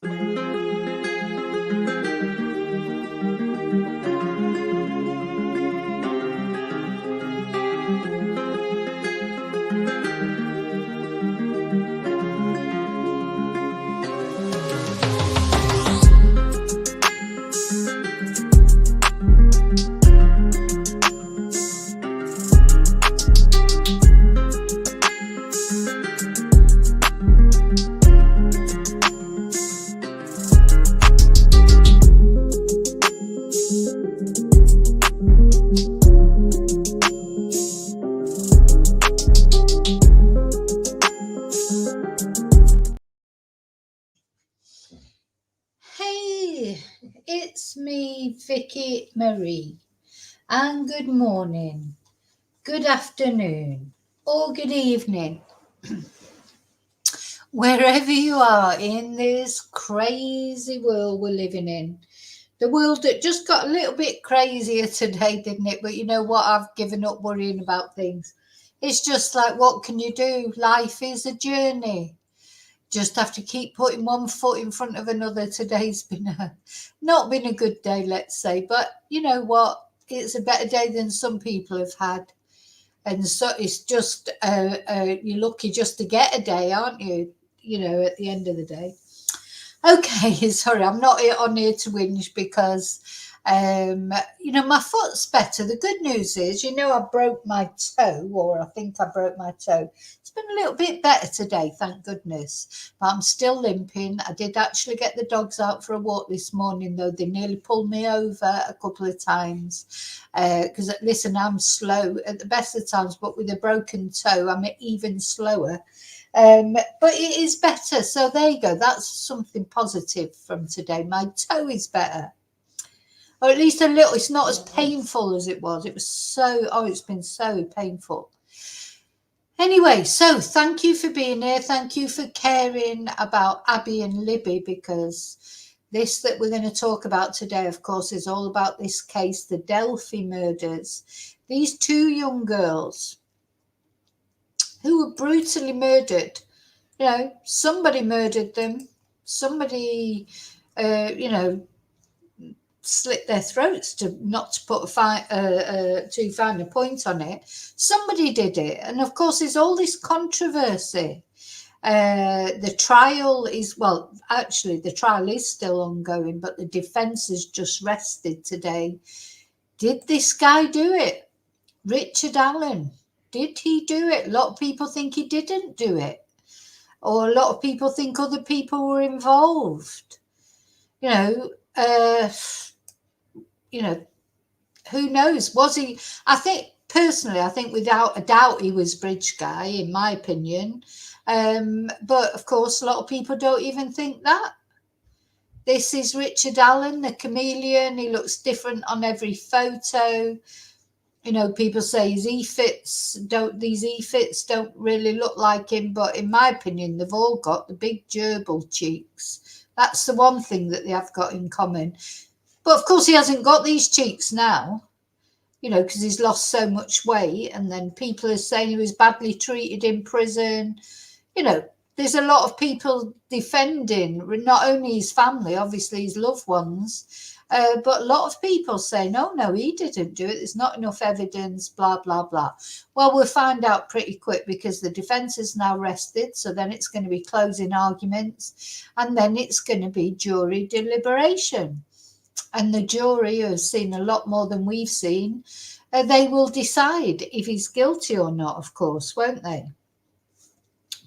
Hey, it's me, Vicki Marie, and good morning, good afternoon, or good evening, wherever you are in this crazy world we're living in. The world that just got a little bit crazier today, didn't it? But you know what? I've given up worrying about things. It's just like, what can you do? Life is a journey. Just have to keep putting one foot in front of another. Today's not been a good day, let's say, but you know what? It's a better day than some people have had, and so it's just you're lucky just to get a day, aren't you? You know, at the end of the day. Okay, sorry, I'm not on here to whinge because, you know, my foot's better. The good news is, you know, I broke my toe, or I think I broke my toe. It's been a little bit better today, thank goodness. But I'm still limping. I did actually get the dogs out for a walk this morning, though. They nearly pulled me over a couple of times. Because, listen, I'm slow at the best of times, but with a broken toe, I'm even slower. But it is better. So there you go. That's something positive from today. My toe is better. Or at least a little. It's not as painful as it was. It was so, it's been so painful. Anyway, so thank you for being here. Thank you for caring about Abby and Libby, because this that we're going to talk about today, of course, is all about this case, the Delphi murders. These two young girls who were brutally murdered. You know, somebody murdered them. Somebody, you know, slit their throats to not to put too fine a point on it. Somebody did it, and of course, there's all this controversy. The trial is actually, the trial is still ongoing, but the defence has just rested today. Did this guy do it? Richard Allen. Did he do it? A lot of people think he didn't do it. Or a lot of people think other people were involved. You know, who knows? Was he? I think without a doubt he was bridge guy, in my opinion. But of course, a lot of people don't even think that. This is Richard Allen, the chameleon. He looks different on every photo. You know, people say these e-fits don't really look like him, but in my opinion, they've all got the big gerbil cheeks. That's the one thing that they have got in common. But of course, he hasn't got these cheeks now, you know, because he's lost so much weight. And then people are saying he was badly treated in prison. You know, there's a lot of people defending not only his family, obviously his loved ones, but a lot of people say, no, he didn't do it. There's not enough evidence, blah, blah, blah. Well, we'll find out pretty quick, because the defence is now rested. So then it's going to be closing arguments, and then it's going to be jury deliberation. And the jury, who has seen a lot more than we've seen, they will decide if he's guilty or not, of course, won't they?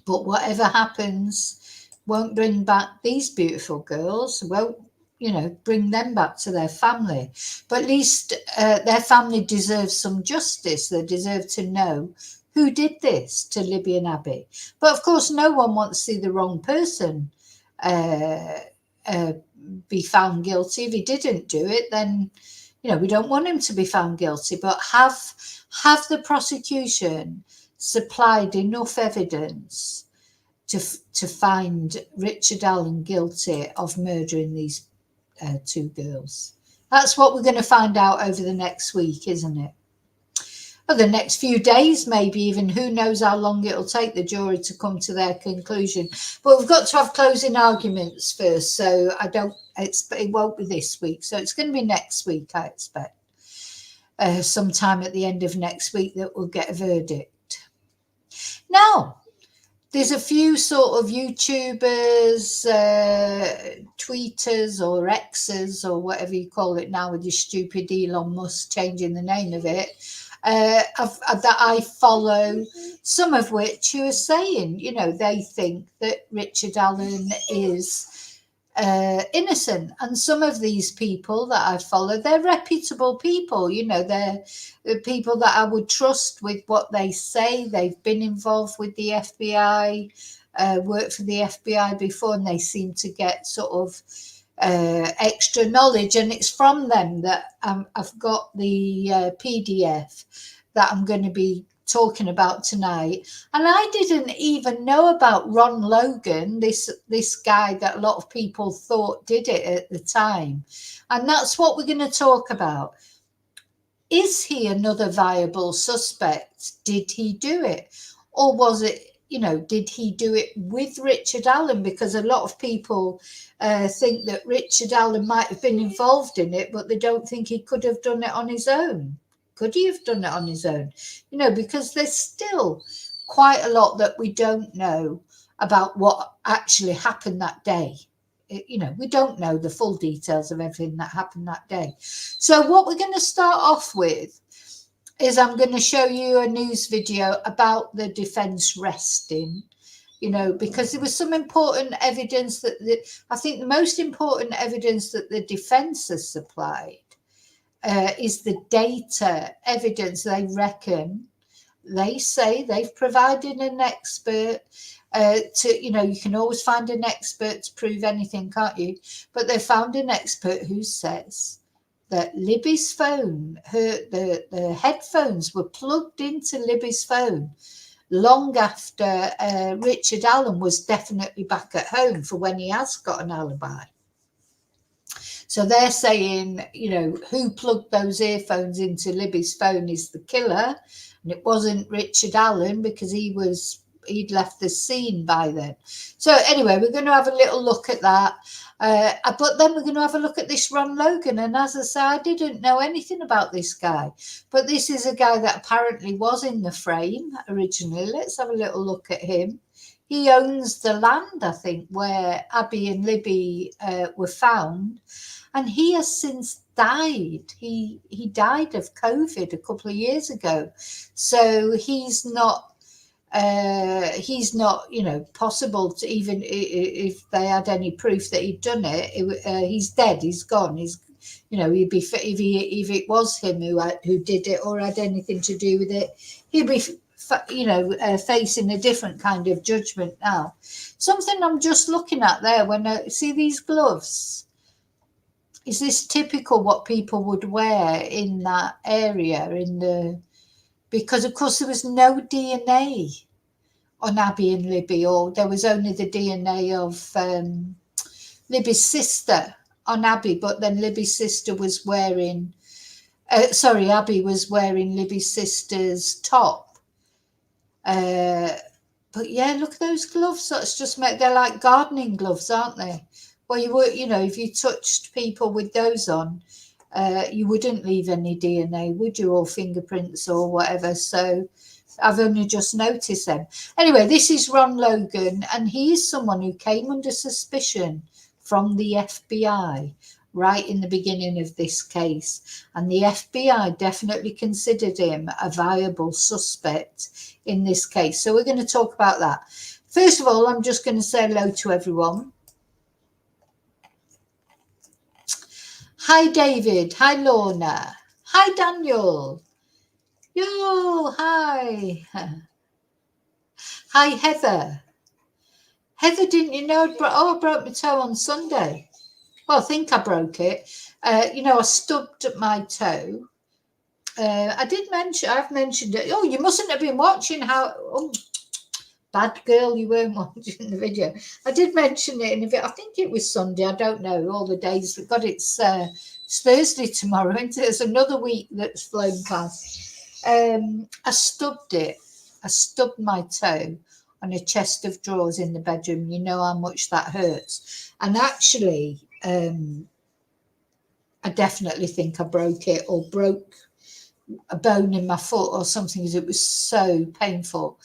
But whatever happens won't bring back these beautiful girls, won't, you know, bring them back to their family. But at least their family deserves some justice. They deserve to know who did this to Libby and Abby. But of course, no one wants to see the wrong person be found guilty. If he didn't do it, then, you know, we don't want him to be found guilty. But have the prosecution supplied enough evidence to find Richard Allen guilty of murdering these two girls? That's what we're going to find out over the next week, isn't it? or the next few days, maybe even. Who knows how long it'll take the jury to come to their conclusion. But we've got to have closing arguments first, so I don't expect it won't be this week. So it's going to be next week, I expect. Sometime at the end of next week that we'll get a verdict. Now, there's a few sort of YouTubers, tweeters or Xers or whatever you call it now with your stupid Elon Musk changing the name of it, that I follow, some of which who are saying, you know, they think that Richard Allen is innocent. And some of these people that I follow, they're reputable people, you know, they're people that I would trust with what they say. They've been involved with the FBI, worked for the FBI before, and they seem to get sort of extra knowledge. And it's from them that I've got the PDF that I'm going to be talking about tonight. And I didn't even know about Ron Logan, this guy that a lot of people thought did it at the time. And that's what we're going to talk about. Is he another viable suspect? Did he do it? Or was it, you know, did he do it with Richard Allen? Because a lot of people think that Richard Allen might have been involved in it, but they don't think he could have done it on his own. Could he have done it on his own? You know, because there's still quite a lot that we don't know about what actually happened that day. You know, we don't know the full details of everything that happened that day. So what we're going to start off with is I'm going to show you a news video about the defense resting, you know, because there was some important evidence that I think the most important evidence that the defense has supplied is the data evidence. They reckon, they say they've provided an expert to, you know, you can always find an expert to prove anything, can't you? But they found an expert who says that Libby's phone, the headphones were plugged into Libby's phone long after Richard Allen was definitely back at home for when he has got an alibi. So they're saying, you know, who plugged those earphones into Libby's phone is the killer. And it wasn't Richard Allen because he'd left the scene by then. So anyway, we're going to have a little look at that. But then we're going to have a look at this Ron Logan. And as I say, I didn't know anything about this guy. But this is a guy that apparently was in the frame originally. Let's have a little look at him. He owns the land, I think, where Abby and Libby were found. And he has since died. He died of COVID a couple of years ago. So he's not, you know, possible to, even if they had any proof that he'd done it, he's dead, he's gone. He's, you know, he'd be, if it was him who did it or had anything to do with it, he'd be, you know, facing a different kind of judgment now. Something I'm just looking at there when I see these gloves. Is this typical what people would wear in that area? Because of course there was no DNA on Abby and Libby, or there was only the DNA of Libby's sister on Abby, but then Libby's sister was wearing, Abby was wearing Libby's sister's top. But yeah, look at those gloves. That's just they're like gardening gloves, aren't they? Well, you would, you know, if you touched people with those on, you wouldn't leave any DNA, would you, or fingerprints or whatever? So I've only just noticed them. Anyway, this is Ron Logan, and he is someone who came under suspicion from the FBI right in the beginning of this case. And the FBI definitely considered him a viable suspect in this case. So we're going to talk about that. First of all, I'm just going to say hello to everyone. Hi, David. Hi, Lorna. Hi, Daniel. Yo, hi. Hi, Heather. Heather, didn't you know I broke my toe on Sunday? Well, I think I broke it. You know, I stubbed my toe. I've mentioned it. Oh, you mustn't have been watching bad girl, you weren't watching the video. I did mention it in a bit. I think it was Sunday. I don't know all the days. But God, it's Thursday tomorrow, and there's another week that's flown past. I stubbed it. I stubbed my toe on a chest of drawers in the bedroom. You know how much that hurts. And actually, I definitely think I broke it or broke a bone in my foot or something because it was so painful.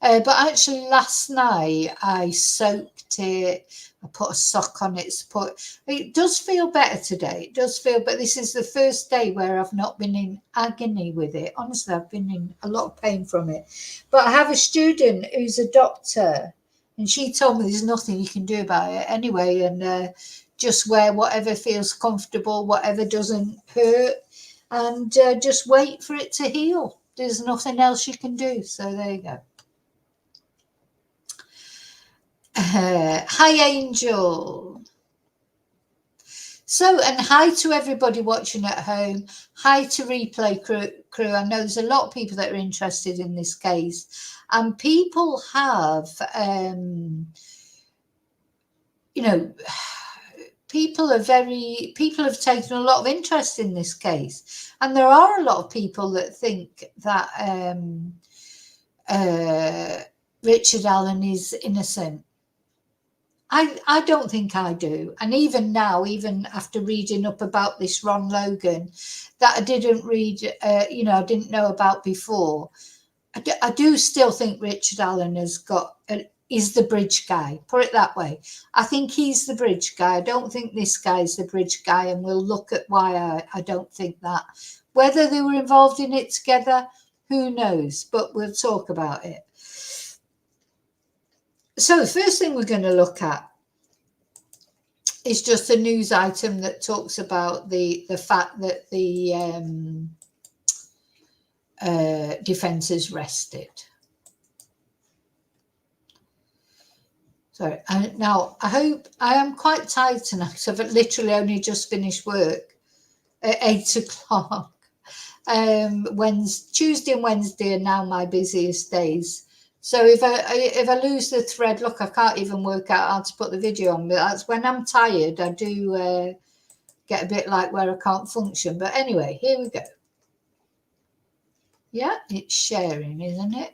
But actually last night I soaked it, I put a sock on it, it does feel better today. It does feel, but this is the first day where I've not been in agony with it. Honestly, I've been in a lot of pain from it. But I have a student who's a doctor and she told me there's nothing you can do about it anyway, and just wear whatever feels comfortable, whatever doesn't hurt, and just wait for it to heal. There's nothing else you can do. So there you go. Hi, Angel. So, and hi to everybody watching at home. Hi to Replay crew. I know there's a lot of people that are interested in this case, and people have, people have taken a lot of interest in this case, and there are a lot of people that think that Richard Allen is innocent. I don't think I do. And even now, even after reading up about this Ron Logan that I didn't read, I didn't know about before, I do still think Richard Allen is the bridge guy. Put it that way. I think he's the bridge guy. I don't think this guy's the bridge guy, and we'll look at why I don't think that. Whether they were involved in it together, who knows? But we'll talk about it. So the first thing we're going to look at is just a news item that talks about the fact that the defense is rested. So now I am quite tired tonight. So I've literally only just finished work at 8 o'clock. Tuesday and Wednesday are now my busiest days. So if I lose the thread, look, I can't even work out how to put the video on. But that's when I'm tired. I do get a bit like where I can't function. But anyway, here we go. Yeah, it's sharing, isn't it?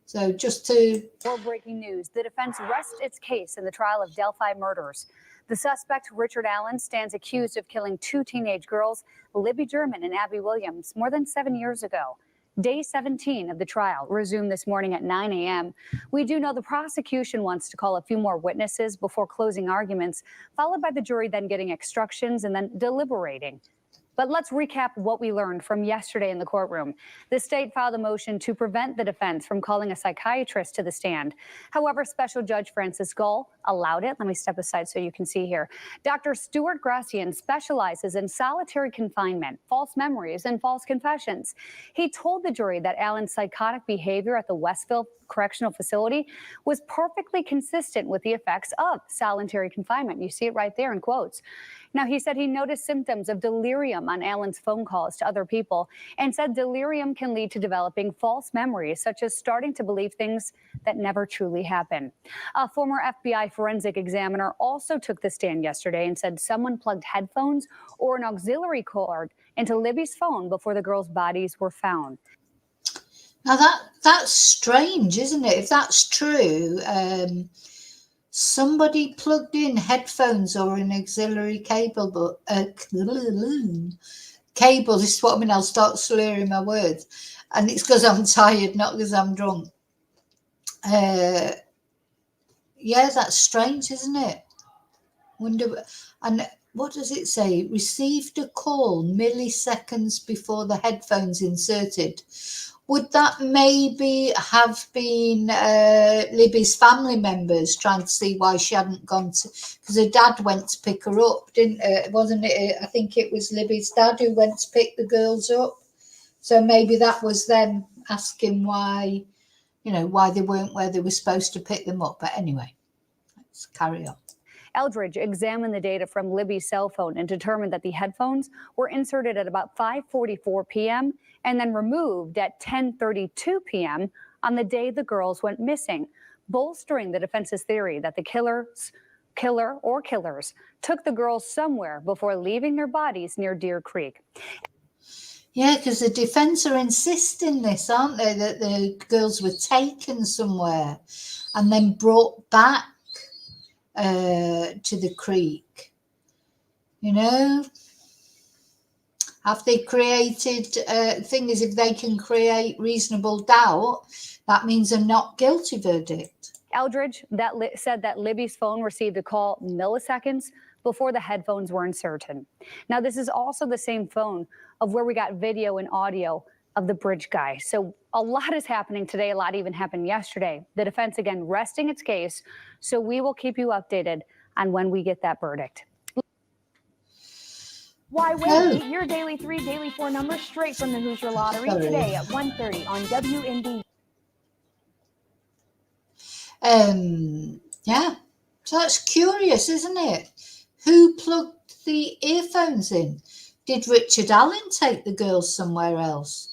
So just to... More breaking news. The defense rests its case in the trial of Delphi murders. The suspect, Richard Allen, stands accused of killing 2 teenage girls, Libby German and Abby Williams, more than 7 years ago. Day 17 of the trial resumed this morning at 9 a.m. We do know the prosecution wants to call a few more witnesses before closing arguments, followed by the jury then getting instructions and then deliberating. But let's recap what we learned from yesterday in the courtroom. The state filed a motion to prevent the defense from calling a psychiatrist to the stand. However, Special Judge Francis Gull allowed it. Let me step aside so you can see here. Dr. Stuart Gracian specializes in solitary confinement, false memories, and false confessions. He told the jury that Allen's psychotic behavior at the Westville Correctional Facility was perfectly consistent with the effects of solitary confinement. You see it right there in quotes. Now, he said he noticed symptoms of delirium on Allen's phone calls to other people and said delirium can lead to developing false memories, such as starting to believe things that never truly happened. A former FBI forensic examiner also took the stand yesterday and said someone plugged headphones or an auxiliary cord into Libby's phone before the girls' bodies were found. Now that's strange, isn't it? If that's true, somebody plugged in headphones or an auxiliary cable, but cable. This is what I mean. I'll start slurring my words, and it's because I'm tired, not because I'm drunk. Yeah, that's strange, isn't it? Wonder. And what does it say? Received a call milliseconds before the headphones inserted. Would that maybe have been Libby's family members trying to see why she hadn't gone to... Because her dad went to pick her up, wasn't it? I think it was Libby's dad who went to pick the girls up. So maybe that was them asking why, why they weren't where they were supposed to pick them up. But anyway, let's carry on. Eldridge examined the data from Libby's cell phone and determined that the headphones were inserted at about 5:44 p.m. and then removed at 10:32 p.m. on the day the girls went missing, bolstering the defense's theory that the killers took the girls somewhere before leaving their bodies near Deer Creek. Yeah, because the defence are insisting this, aren't they? That the girls were taken somewhere and then brought back to the creek. You know, have they created? Thing is, if they can create reasonable doubt, that means a not guilty verdict. Eldridge said that Libby's phone received a call milliseconds before the headphones were inserted. Now, this is also the same phone of where we got video and audio of the bridge guy. So a lot is happening today. A lot even happened yesterday. The defense, again, resting its case. So we will keep you updated on when we get that verdict. Why wait? Get your Daily 3, Daily 4 numbers straight from the Hoosier Lottery today at 1:30 on WND. Yeah, so that's curious, isn't it? Who plugged the earphones in? Did Richard Allen take the girls somewhere else?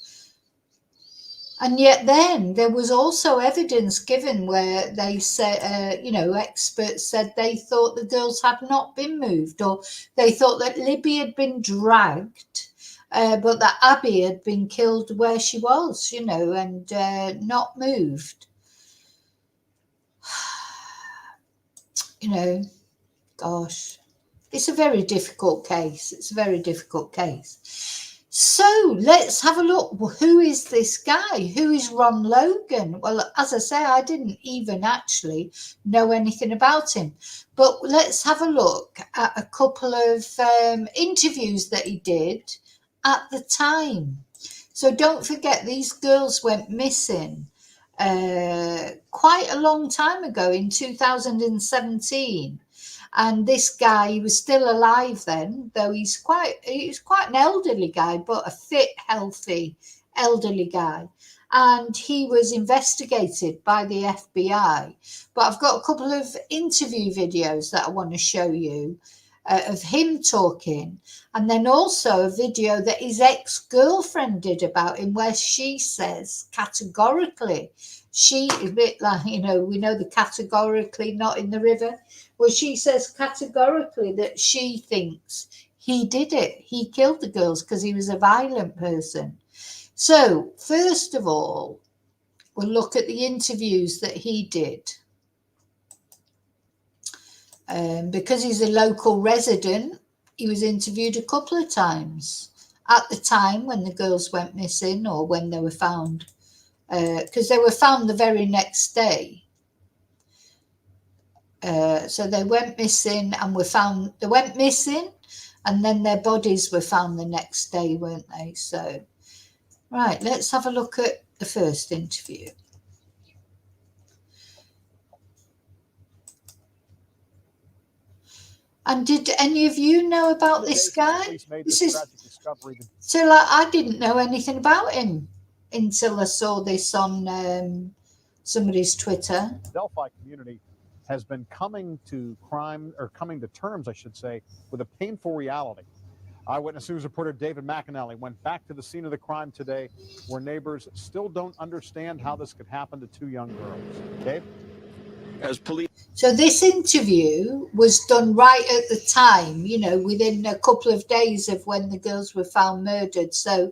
And yet then there was also evidence given where they said, experts said they thought the girls had not been moved, or they thought that Libby had been dragged, but that Abby had been killed where she was, and not moved. Gosh, it's a very difficult case. It's a very difficult case. So let's have a look. Who is this guy? Who is Ron Logan? Well, as I say, I didn't even actually know anything about him. But let's have a look at a couple of interviews that he did at the time. So don't forget, these girls went missing quite a long time ago in 2017. And this guy, he was still alive then, though he was quite an elderly guy, but a fit, healthy, elderly guy. And he was investigated by the FBI. But I've got a couple of interview videos that I want to show you of him talking. And then also a video that his ex-girlfriend did about him, where she says categorically, she is a bit like, we know the categorically not in the river. Well, she says categorically that she thinks he did it. He killed the girls because he was a violent person. So, first of all, we'll look at the interviews that he did. Because he's a local resident, he was interviewed a couple of times at the time when the girls went missing, or when they were found, because they were found the very next day. So they went missing and were found. They went missing, and then their bodies were found the next day, weren't they? So, right, let's have a look at the first interview. And did any of you know about this guy? So, I didn't know anything about him until I saw this on somebody's Twitter. Delphi community has been coming to terms, I should say, with a painful reality. Eyewitness News reporter David McAnally went back to the scene of the crime today, where neighbors still don't understand how this could happen to two young girls. Dave? So this interview was done right at the time, within a couple of days of when the girls were found murdered. So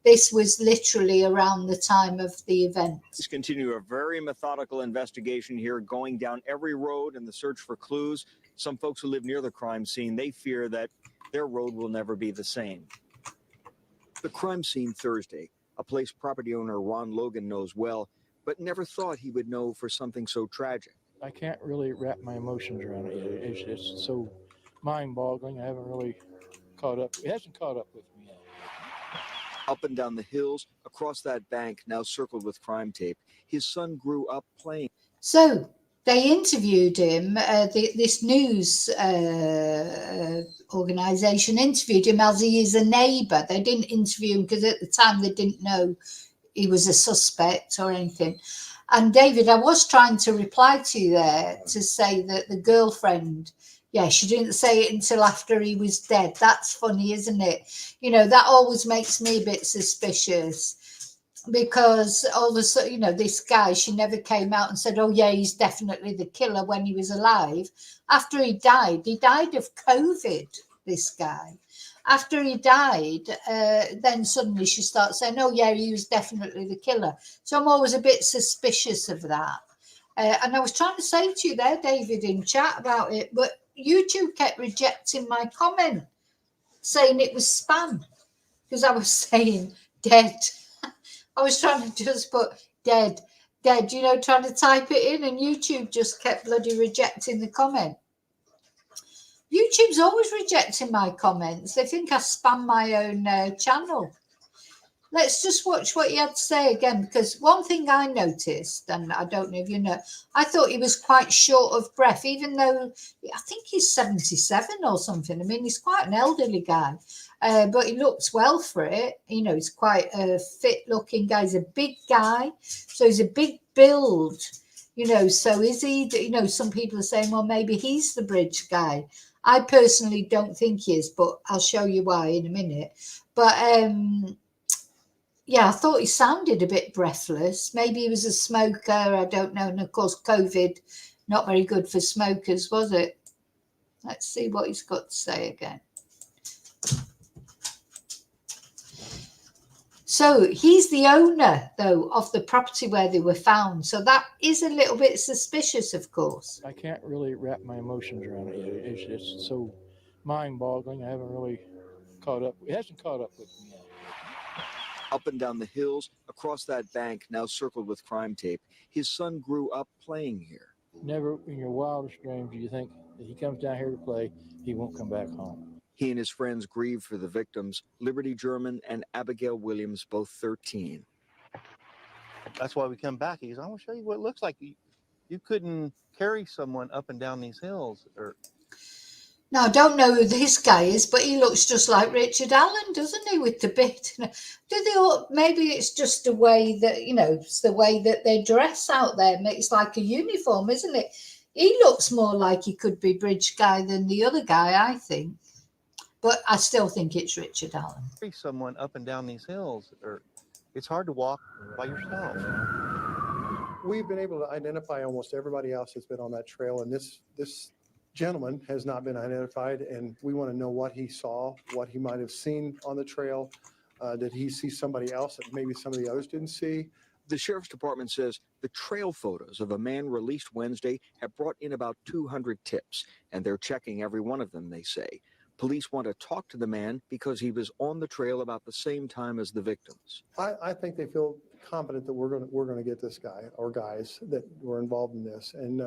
this was literally around the time of the event. Let's continue a very methodical investigation here, going down every road in the search for clues. Some folks who live near the crime scene, they fear that their road will never be the same. The crime scene Thursday, a place property owner Ron Logan knows well, but never thought he would know for something so tragic. I can't really wrap my emotions around it yet. It's just so mind-boggling. I haven't really caught up. It hasn't caught up with me yet. Up and down the hills, across that bank, now circled with crime tape, his son grew up playing. So they interviewed him. This news organisation interviewed him as he is a neighbour. They didn't interview him because at the time they didn't know he was a suspect or anything. And David, I was trying to reply to you there to say that the girlfriend, she didn't say it until after he was dead. That's funny, isn't it? That always makes me a bit suspicious, because all of a sudden, this guy, she never came out and said, oh yeah, he's definitely the killer when he was alive. After he died of COVID, this guy. after he died, then suddenly she starts saying, oh, yeah, he was definitely the killer. So I'm always a bit suspicious of that. And I was trying to say to you there, David, in chat about it, but YouTube kept rejecting my comment, saying it was spam, because I was saying dead. I was trying to just put dead, trying to type it in, and YouTube just kept bloody rejecting the comment. YouTube's always rejecting my comments. They think I spam my own channel. Let's just watch what he had to say again, because one thing I noticed, and I don't know if you know, I thought he was quite short of breath, even though I think he's 77 or something. I mean, he's quite an elderly guy, but he looks well for it. You know, he's quite a fit-looking guy. He's a big guy, so he's a big build. You know, so is he? You know, some people are saying, well, maybe he's the bridge guy. I personally don't think he is, but I'll show you why in a minute. But yeah, I thought he sounded a bit breathless. Maybe he was a smoker. I don't know. And of course, COVID, not very good for smokers, was it? Let's see what he's got to say again. So he's the owner, though, of the property where they were found. So that is a little bit suspicious, of course. I can't really wrap my emotions around it yet. It's so mind-boggling. I haven't really caught up. It hasn't caught up with me yet. Up and down the hills, across that bank now circled with crime tape, his son grew up playing here. Never in your wildest dreams do you think that he comes down here to play, he won't come back home. He and his friends grieved for the victims, Liberty German and Abigail Williams, both 13. That's why we come back. He goes, I want to show you what it looks like. You couldn't carry someone up and down these hills. Now, I don't know who this guy is, but he looks just like Richard Allen, doesn't he, with the bit? Do they all, maybe it's just the way that, you know, it's the way that they dress out there. It's like a uniform, isn't it? He looks more like he could be bridge guy than the other guy, I think. But I still think it's Richard Allen. Carry someone up and down these hills. It's hard to walk by yourself. We've been able to identify almost everybody else that's been on that trail, and this gentleman has not been identified, and we want to know what he saw, what he might have seen on the trail. Did he see somebody else that maybe some of the others didn't see? The sheriff's department says the trail photos of a man released Wednesday have brought in about 200 tips, and they're checking every one of them, they say. Police want to talk to the man because he was on the trail about the same time as the victims. I think they feel confident that we're going to get this guy or guys that were involved in this, and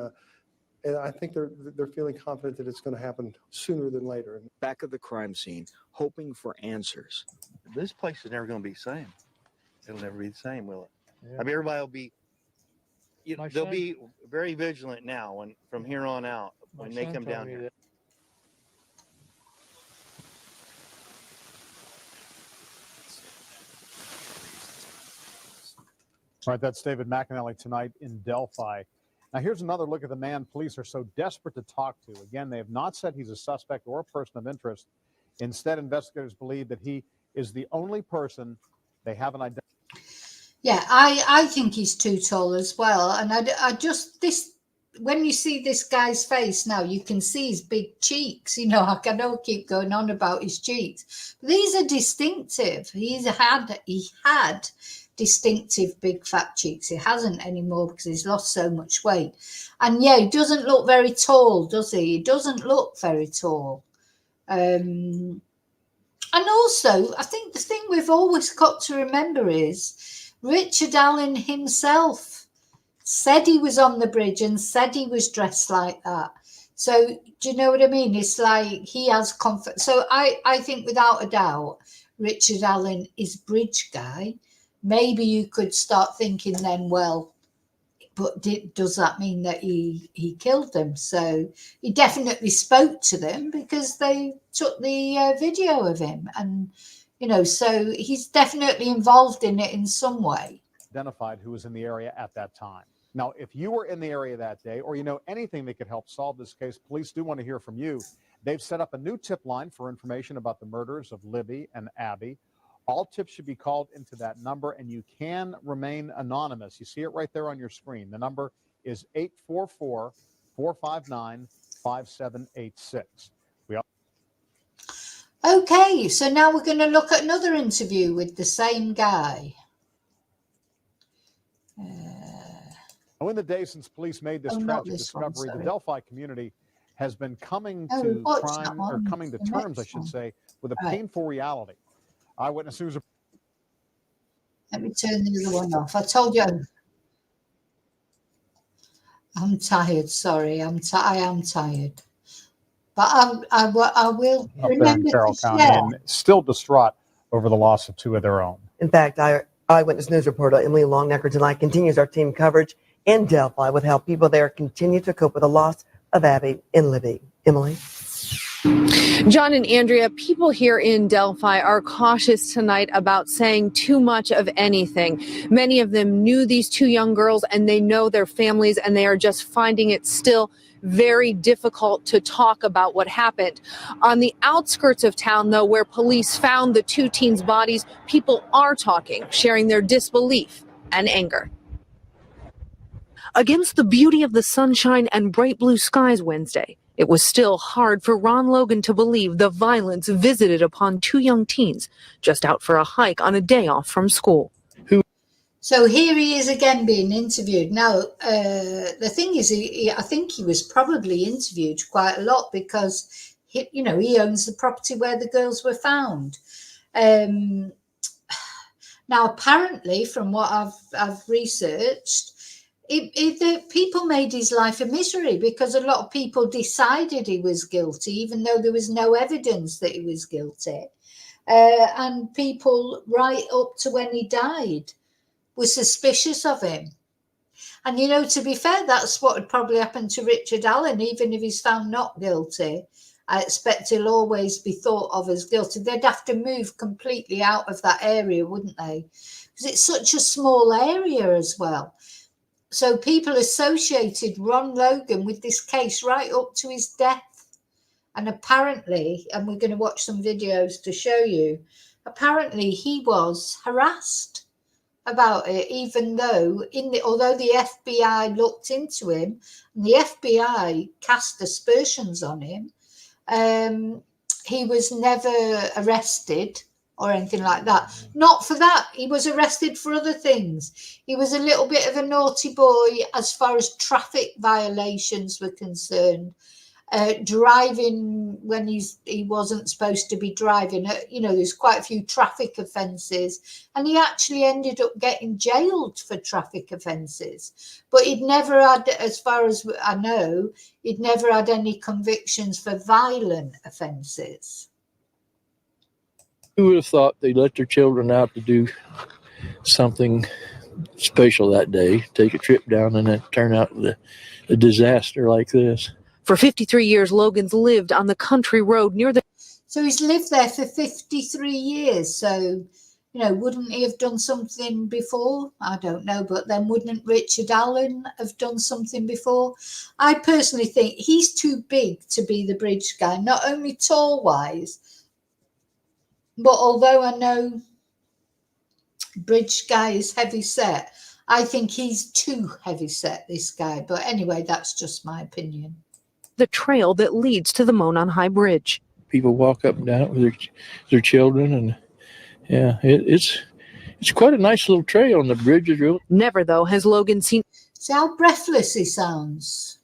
I think they're feeling confident that it's going to happen sooner than later. Back at the crime scene, hoping for answers. This place is never going to be the same. It'll never be the same, will it? Yeah. I mean, everybody will be, they'll be very vigilant now from here on out when they come down here. All right, that's David McAnally tonight in Delphi. Now, here's another look at the man police are so desperate to talk to. Again, they have not said he's a suspect or a person of interest. Instead, investigators believe that he is the only person they haven't identified. Yeah, I think he's too tall as well. And I just, when you see this guy's face now, you can see his big cheeks. You know, I can all keep going on about his cheeks. But these are distinctive. He had distinctive big fat cheeks. He hasn't anymore because he's lost so much weight. And yeah, he doesn't look very tall, does he? He doesn't look very tall. And also, I think the thing we've always got to remember is Richard Allen himself said he was on the bridge and said he was dressed like that. So do you know what I mean? It's like he has comfort. So I think without a doubt, Richard Allen is bridge guy. Maybe you could start thinking then, well, but does that mean that he killed them? So he definitely spoke to them because they took the video of him. And, you know, so he's definitely involved in it in some way. Identified who was in the area at that time. Now, if you were in the area that day or you know anything that could help solve this case, police do want to hear from you. They've set up a new tip line for information about the murders of Libby and Abby. All tips should be called into that number, and you can remain anonymous. You see it right there on your screen. The number is 844-459-5786. Okay, so now we're going to look at another interview with the same guy. In the days since police made this tragic discovery, the Delphi community has been coming to crime, or coming to terms, I should say, with a painful reality. Eyewitness news. Let me turn the other one off. I told you. I'm tired. Sorry, I am tired. But I will remember Carroll to County, share. and still distraught over the loss of 2 of their own. In fact, our Eyewitness News reporter Emily Longnecker tonight continues our team coverage in Delphi with how people there continue to cope with the loss of Abby and Libby. Emily? John and Andrea, people here in Delphi are cautious tonight about saying too much of anything. Many of them knew these 2 young girls and they know their families, and they are just finding it still very difficult to talk about what happened. On the outskirts of town, though, where police found the 2 teens' bodies, people are talking, sharing their disbelief and anger. Against the beauty of the sunshine and bright blue skies Wednesday, it was still hard for Ron Logan to believe the violence visited upon 2 young teens just out for a hike on a day off from school. So here he is again being interviewed. Now, the thing is, I think he was probably interviewed quite a lot because, he owns the property where the girls were found. Now, apparently, from what I've researched, people made his life a misery because a lot of people decided he was guilty, even though there was no evidence that he was guilty. And people right up to when he died were suspicious of him. And, to be fair, that's what would probably happen to Richard Allen. Even if he's found not guilty, I expect he'll always be thought of as guilty. They'd have to move completely out of that area, wouldn't they? Because it's such a small area as well. So people associated Ron Logan with this case right up to his death. And apparently, and we're going to watch some videos to show you, apparently he was harassed about it, even though although the FBI looked into him and the FBI cast aspersions on him, he was never arrested or anything like that. Not for that. He was arrested for other things. He was a little bit of a naughty boy as far as traffic violations were concerned. Driving when he wasn't supposed to be driving. There's quite a few traffic offences, and he actually ended up getting jailed for traffic offences. But he'd never had, as far as I know, he'd never had any convictions for violent offences. Who would have thought they let their children out to do something special that day, take a trip down, and it turn out a disaster like this? For 53 years, Logan's lived on the country road near the... So he's lived there for 53 years. So, wouldn't he have done something before? I don't know. But then wouldn't Richard Allen have done something before? I personally think he's too big to be the bridge guy, not only tall-wise, but although I know bridge guy is heavy set, I think he's too heavy set, this guy. But anyway, that's just my opinion. The trail that leads to the Monon High Bridge. People walk up and down it with their children, and yeah, it's quite a nice little trail, and the bridge is real. Never, though, has Logan seen... See how breathless he sounds.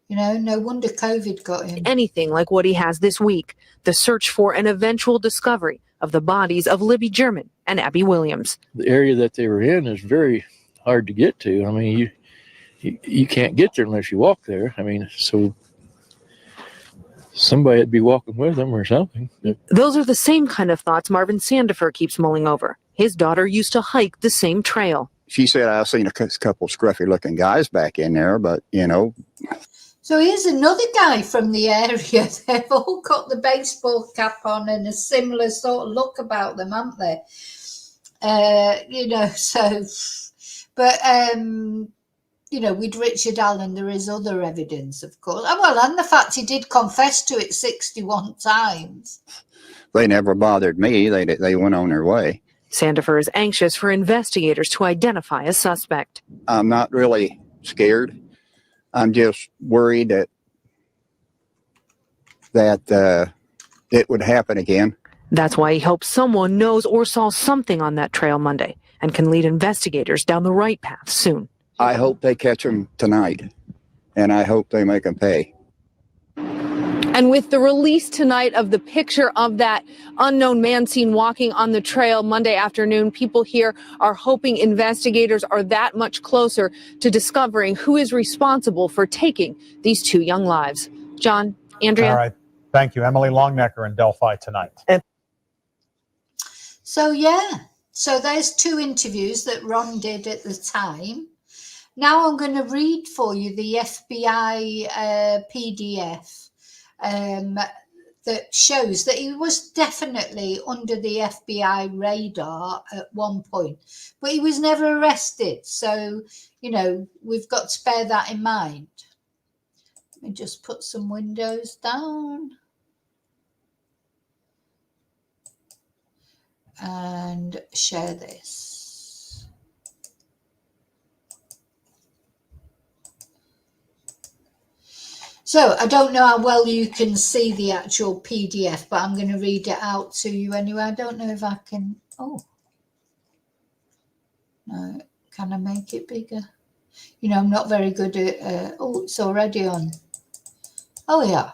No wonder COVID got him. Anything like what he has this week. The search for an eventual discovery of the bodies of Libby German and Abby Williams. The area that they were in is very hard to get to. I mean, you can't get there unless you walk there. I mean, so somebody would be walking with them or something. Those are the same kind of thoughts Marvin Sandifer keeps mulling over. His daughter used to hike the same trail. She said, I've seen a couple scruffy looking guys back in there, but So here's another guy from the area. They've all got the baseball cap on and a similar sort of look about them, haven't they? With Richard Allen, there is other evidence, of course. And the fact he did confess to it 61 times. They never bothered me. They went on their way. Sandifer is anxious for investigators to identify a suspect. I'm not really scared. I'm just worried that it would happen again. That's why he hopes someone knows or saw something on that trail Monday and can lead investigators down the right path soon. I hope they catch him tonight, and I hope they make him pay. And with the release tonight of the picture of that unknown man seen walking on the trail Monday afternoon, people here are hoping investigators are that much closer to discovering who is responsible for taking these two young lives. John, Andrea. All right. Thank you. Emily Longnecker in Delphi tonight. So, so there's two interviews that Ron did at the time. Now I'm going to read for you the FBI PDF that shows that he was definitely under the FBI radar at one point, but he was never arrested. So, we've got to bear that in mind. Let me just put some windows down. And share this. So I don't know how well you can see the actual PDF, but I'm going to read it out to you anyway. I don't know if I can. Oh, no, can I make it bigger? I'm not very good at. Oh, it's already on. Oh, yeah.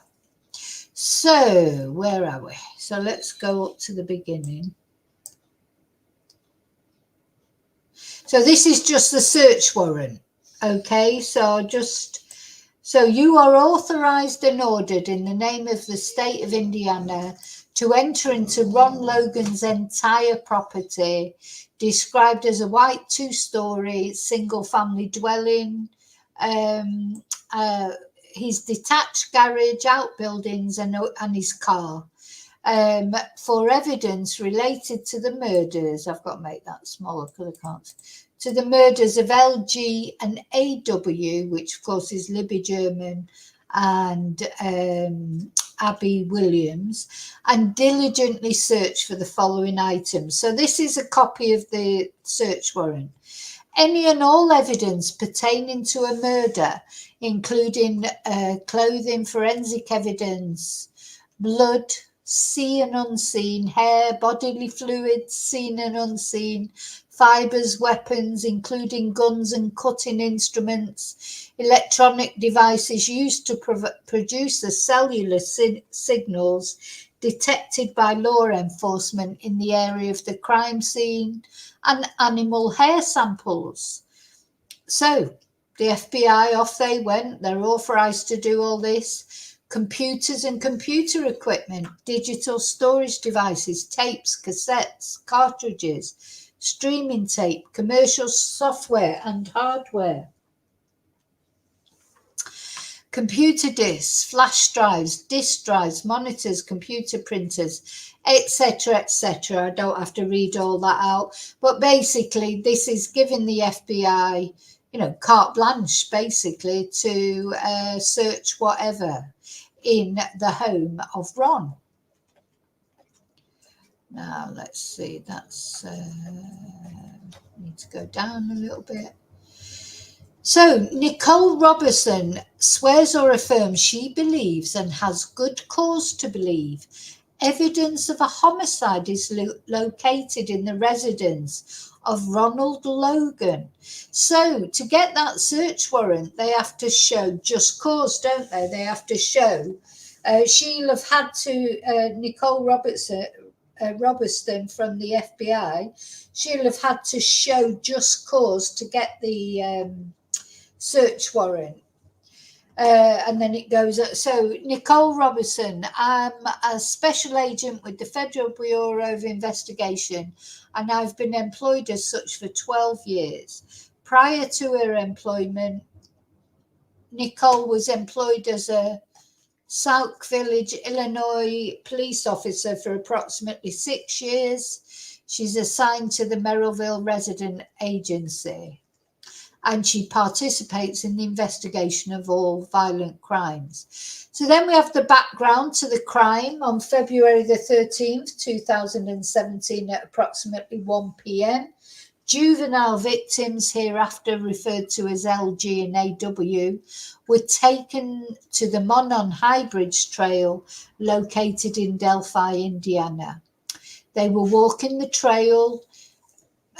So where are we? So let's go up to the beginning. So this is just the search warrant. Okay, so you are authorized and ordered in the name of the state of Indiana to enter into Ron Logan's entire property, described as a white 2-story single family dwelling, his detached garage, outbuildings and his car. For evidence related to the murders, I've got to make that smaller because I can't, to the murders of LG and AW, which of course is Libby German and Abby Williams, and diligently search for the following items. So this is a copy of the search warrant. Any and all evidence pertaining to a murder, including clothing, forensic evidence, blood, seen and unseen, hair, bodily fluids, seen and unseen, fibers, weapons, including guns and cutting instruments, electronic devices used to produce the cellular signals detected by law enforcement in the area of the crime scene, and animal hair samples. So the FBI, off they went. They're authorized to do all this. Computers and computer equipment, digital storage devices, tapes, cassettes, cartridges, streaming tape, commercial software and hardware, computer disks, flash drives, disk drives, monitors, computer printers, etc., etc. I don't have to read all that out, but basically this is giving the FBI, carte blanche, basically, to search whatever in the home of Ron. Now, let's see, that's, need to go down a little bit. So, Nicole Robertson swears or affirms she believes and has good cause to believe evidence of a homicide is located in the residence of Ronald Logan. So, to get that search warrant, they have to show just cause, don't they? They have to show, she'll have had to, Nicole Robertson from the FBI, she'll have had to show just cause to get the search warrant. And then it goes, so Nicole Robertson, I'm a special agent with the Federal Bureau of Investigation, and I've been employed as such for 12 years. Prior to her employment, Nicole was employed as a Sauk Village, Illinois police officer for approximately 6 years. She's assigned to the Merrillville Resident Agency, and she participates in the investigation of all violent crimes. So then we have the background to the crime. On February the 13th, 2017, at approximately 1 p.m., Juvenile victims, hereafter referred to as LG and AW, were taken to the Monon High Bridge Trail located in Delphi, Indiana. They were walking the trail.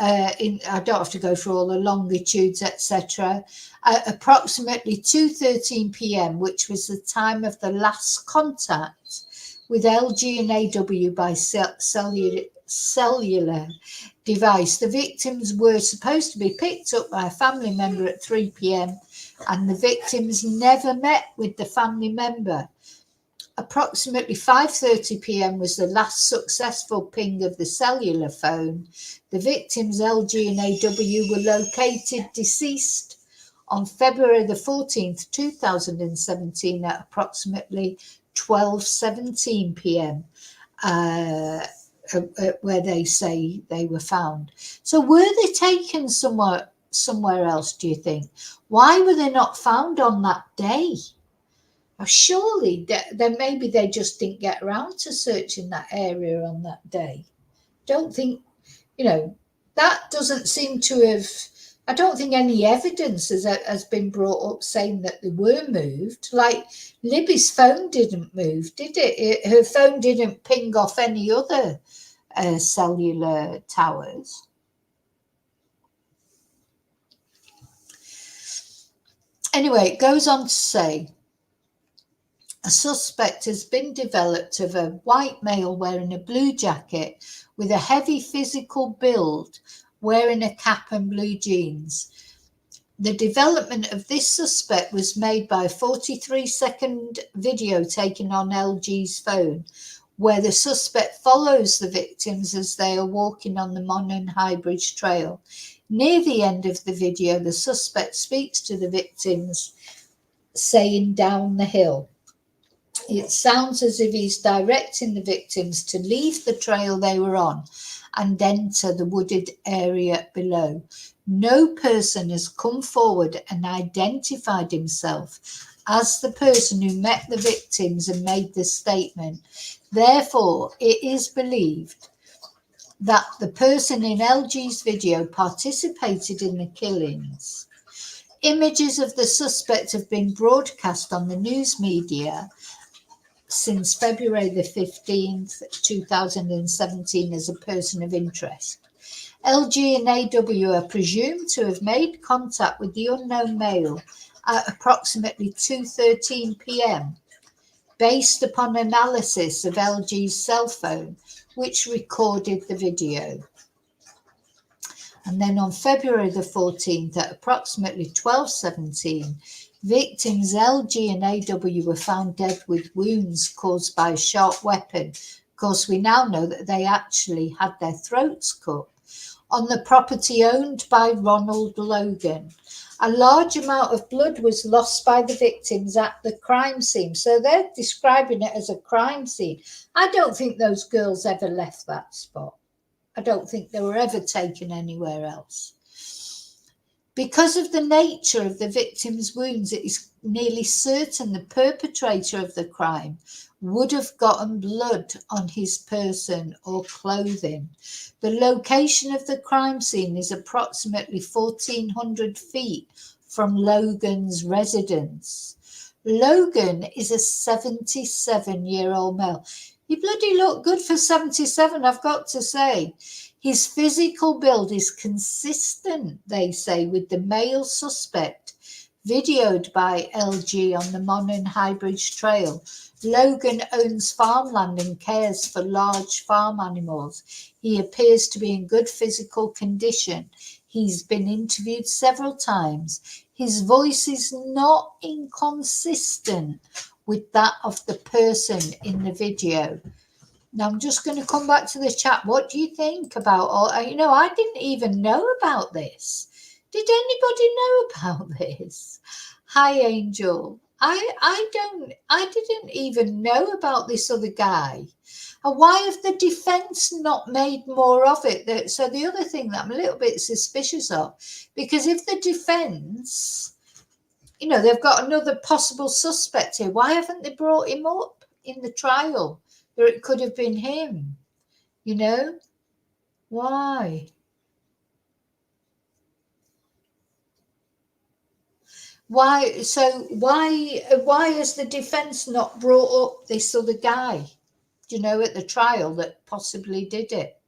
I don't have to go through all the longitudes, etc. At approximately 2:13 p.m., which was the time of the last contact with LG and AW by cellular device. The victims were supposed to be picked up by a family member at 3 p.m. and the victims never met with the family member. Approximately 5:30 p.m. was the last successful ping of the cellular phone. The victims, LG and AW, were located deceased on February the 14th, 2017 at approximately 12:17 p.m. Where they say they were found. So were they taken somewhere else, do you think? Why were they not found on that day? Surely then maybe they just didn't get around to searching that area on that day. Don't think, that doesn't seem to have, I don't think any evidence has been brought up saying that they were moved. Like Libby's phone didn't move, did it? Her phone didn't ping off any other cellular towers. Anyway, it goes on to say, a suspect has been developed of a white male wearing a blue jacket with a heavy physical build, wearing a cap and blue jeans. The development of this suspect was made by a 43-second video taken on LG's phone, where the suspect follows the victims as they are walking on the Monon High Bridge Trail. Near the end of the video, the suspect speaks to the victims, saying "down the hill." It sounds as if he's directing the victims to leave the trail they were on and enter the wooded area below. No person has come forward and identified himself as the person who met the victims and made the statement. Therefore, it is believed that the person in LG's video participated in the killings. Images of the suspect have been broadcast on the news media since February the 15th, 2017 as a person of interest. LG and AW are presumed to have made contact with the unknown male at approximately 2:13 p.m. based upon analysis of LG's cell phone, which recorded the video. And then on February the 14th at approximately 12:17, victims LG and AW were found dead with wounds caused by a sharp weapon. Of course, we now know that they actually had their throats cut on the property owned by Ronald Logan. A large amount of blood was lost by the victims at the crime scene. So they're describing it as a crime scene. I don't think those girls ever left that spot. I don't think they were ever taken anywhere else. Because of the nature of the victim's wounds, it is nearly certain the perpetrator of the crime would have gotten blood on his person or clothing. The location of the crime scene is approximately 1,400 feet from Logan's residence. Logan is a 77-year-old male. He bloody looked good for 77, I've got to say. His physical build is consistent, they say, with the male suspect videoed by LG on the Monon High Bridge Trail. Logan owns farmland and cares for large farm animals. He appears to be in good physical condition. He's been interviewed several times. His voice is not inconsistent with that of the person in the video. Now, I'm just going to come back to the chat. What do you think about all? I didn't even know about this. Did anybody know about this? Hi, Angel. I didn't even know about this other guy. And why have the defense not made more of it? So the other thing that I'm a little bit suspicious of, because if the defense, they've got another possible suspect here, why haven't they brought him up in the trial? Or it could have been him, Why? Why? So why has the defence not brought up this other guy? Do you know, at the trial that possibly did it?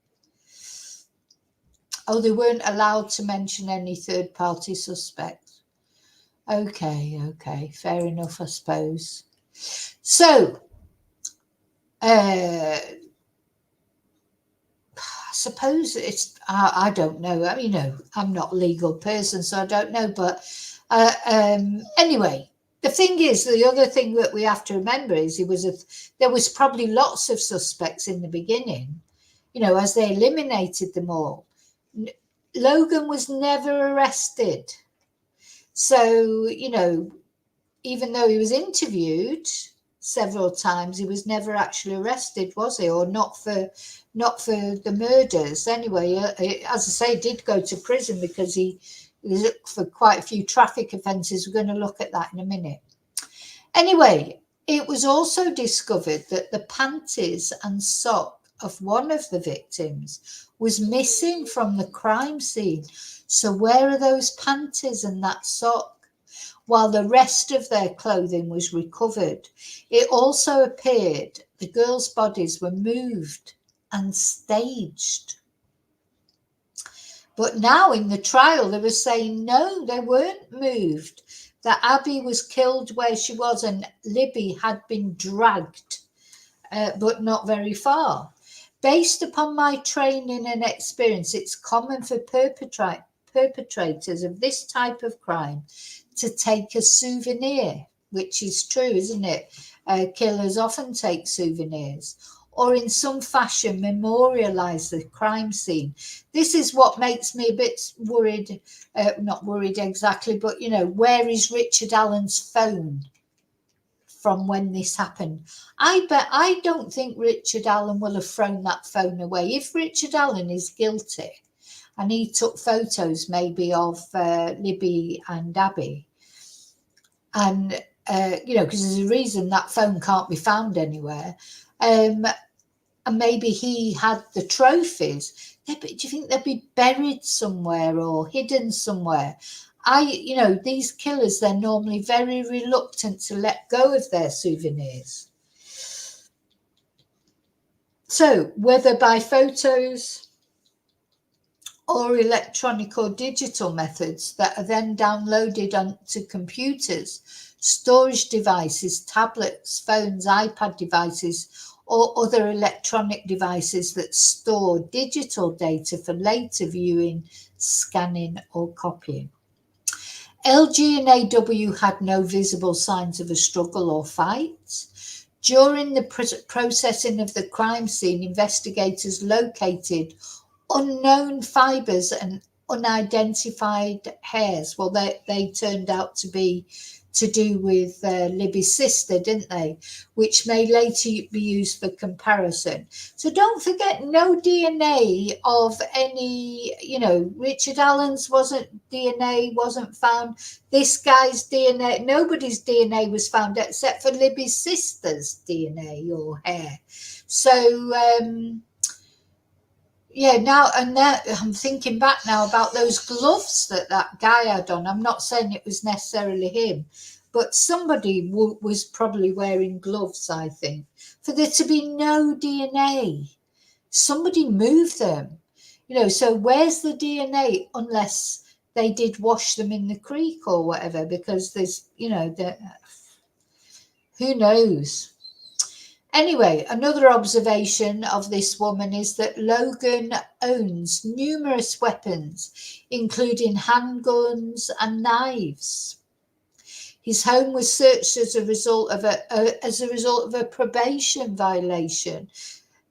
Oh, they weren't allowed to mention any third-party suspects. Okay, fair enough, I suppose. So, I suppose it's, I don't know. I mean, I'm not a legal person, so I don't know. But anyway, the thing is, the other thing that we have to remember is there was probably lots of suspects in the beginning, as they eliminated them all. Logan was never arrested. So, even though he was interviewed several times, he was never actually arrested, was he? Or not for the murders. Anyway, as I say, did go to prison because he was for quite a few traffic offences. We're going to look at that in a minute. Anyway, it was also discovered that the panties and sock of one of the victims was missing from the crime scene. So where are those panties and that sock? While the rest of their clothing was recovered, it also appeared the girls' bodies were moved and staged. But now in the trial, they were saying, no, they weren't moved, that Abby was killed where she was and Libby had been dragged, but not very far. Based upon my training and experience, it's common for perpetrators of this type of crime to take a souvenir, which is true, isn't it? Killers often take souvenirs, or in some fashion memorialize the crime scene. This is what makes me a bit worried, not worried exactly, but where is Richard Allen's phone from when this happened? I don't think Richard Allen will have thrown that phone away. If Richard Allen is guilty and he took photos maybe of Libby and Abby, and because there's a reason that phone can't be found anywhere, and maybe he had the trophies, do you think they'd be buried somewhere or hidden somewhere? These killers, they're normally very reluctant to let go of their souvenirs. So whether by photos or electronic or digital methods that are then downloaded onto computers, storage devices, tablets, phones, iPad devices, or other electronic devices that store digital data for later viewing, scanning, or copying. LG and AW had no visible signs of a struggle or fight. During the processing of the crime scene, investigators located unknown fibers and unidentified hairs. Well, they turned out to be to do with Libby's sister, didn't they? Which may later be used for comparison. So don't forget, no DNA of any, Richard Allen's DNA wasn't found. This guy's DNA, nobody's DNA was found except for Libby's sister's DNA or hair. So, now I'm thinking back now about those gloves that guy had on. I'm not saying it was necessarily him, but somebody was probably wearing gloves, I think, for there to be no DNA. Somebody moved them, so where's the DNA unless they did wash them in the creek or whatever, because there's, who knows? Anyway, another observation of this woman is that Logan owns numerous weapons, including handguns and knives. His home was searched as a result of a probation violation.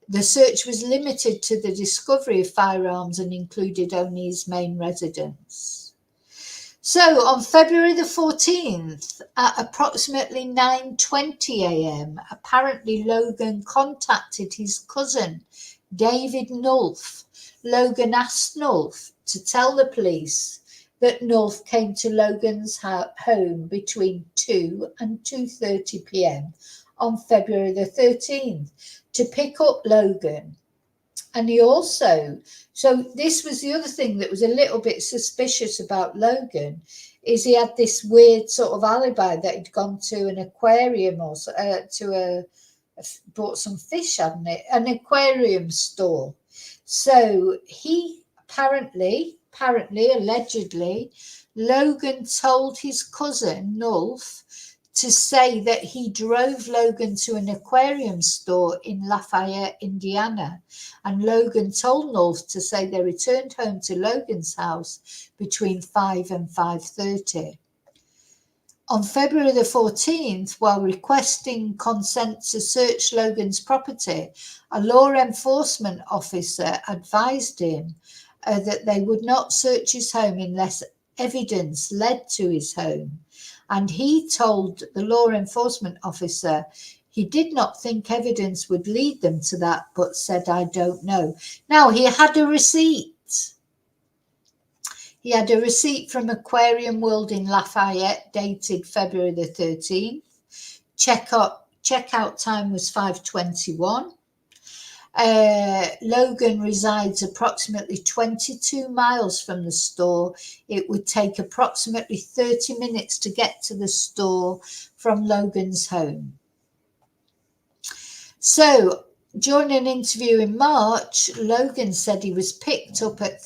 The search was limited to the discovery of firearms and included only his main residence. So on February the 14th, at approximately 9:20 a.m., apparently Logan contacted his cousin, David Nulf. Logan asked Nulf to tell the police that Nulf came to Logan's home between 2 and 2:30 p.m. on February the 13th to pick up Logan And he also, so this was the other thing that was a little bit suspicious about Logan, is he had this weird sort of alibi that he'd gone to an aquarium or bought some fish, hadn't it? An aquarium store. So he apparently, allegedly, Logan told his cousin, Nulf, to say that he drove Logan to an aquarium store in Lafayette, Indiana. And Logan told Nulf to say they returned home to Logan's house between 5 and 5:30. On February the 14th, while requesting consent to search Logan's property, a law enforcement officer advised him that they would not search his home unless evidence led to his home. And he told the law enforcement officer he did not think evidence would lead them to that, but said, "I don't know." Now, he had a receipt. He had a receipt from Aquarium World in Lafayette dated February the 13th. Checkout time was 5:21. Logan resides approximately 22 miles from the store. It would take approximately 30 minutes to get to the store from Logan's home. So during an interview in March, Logan said he was picked up at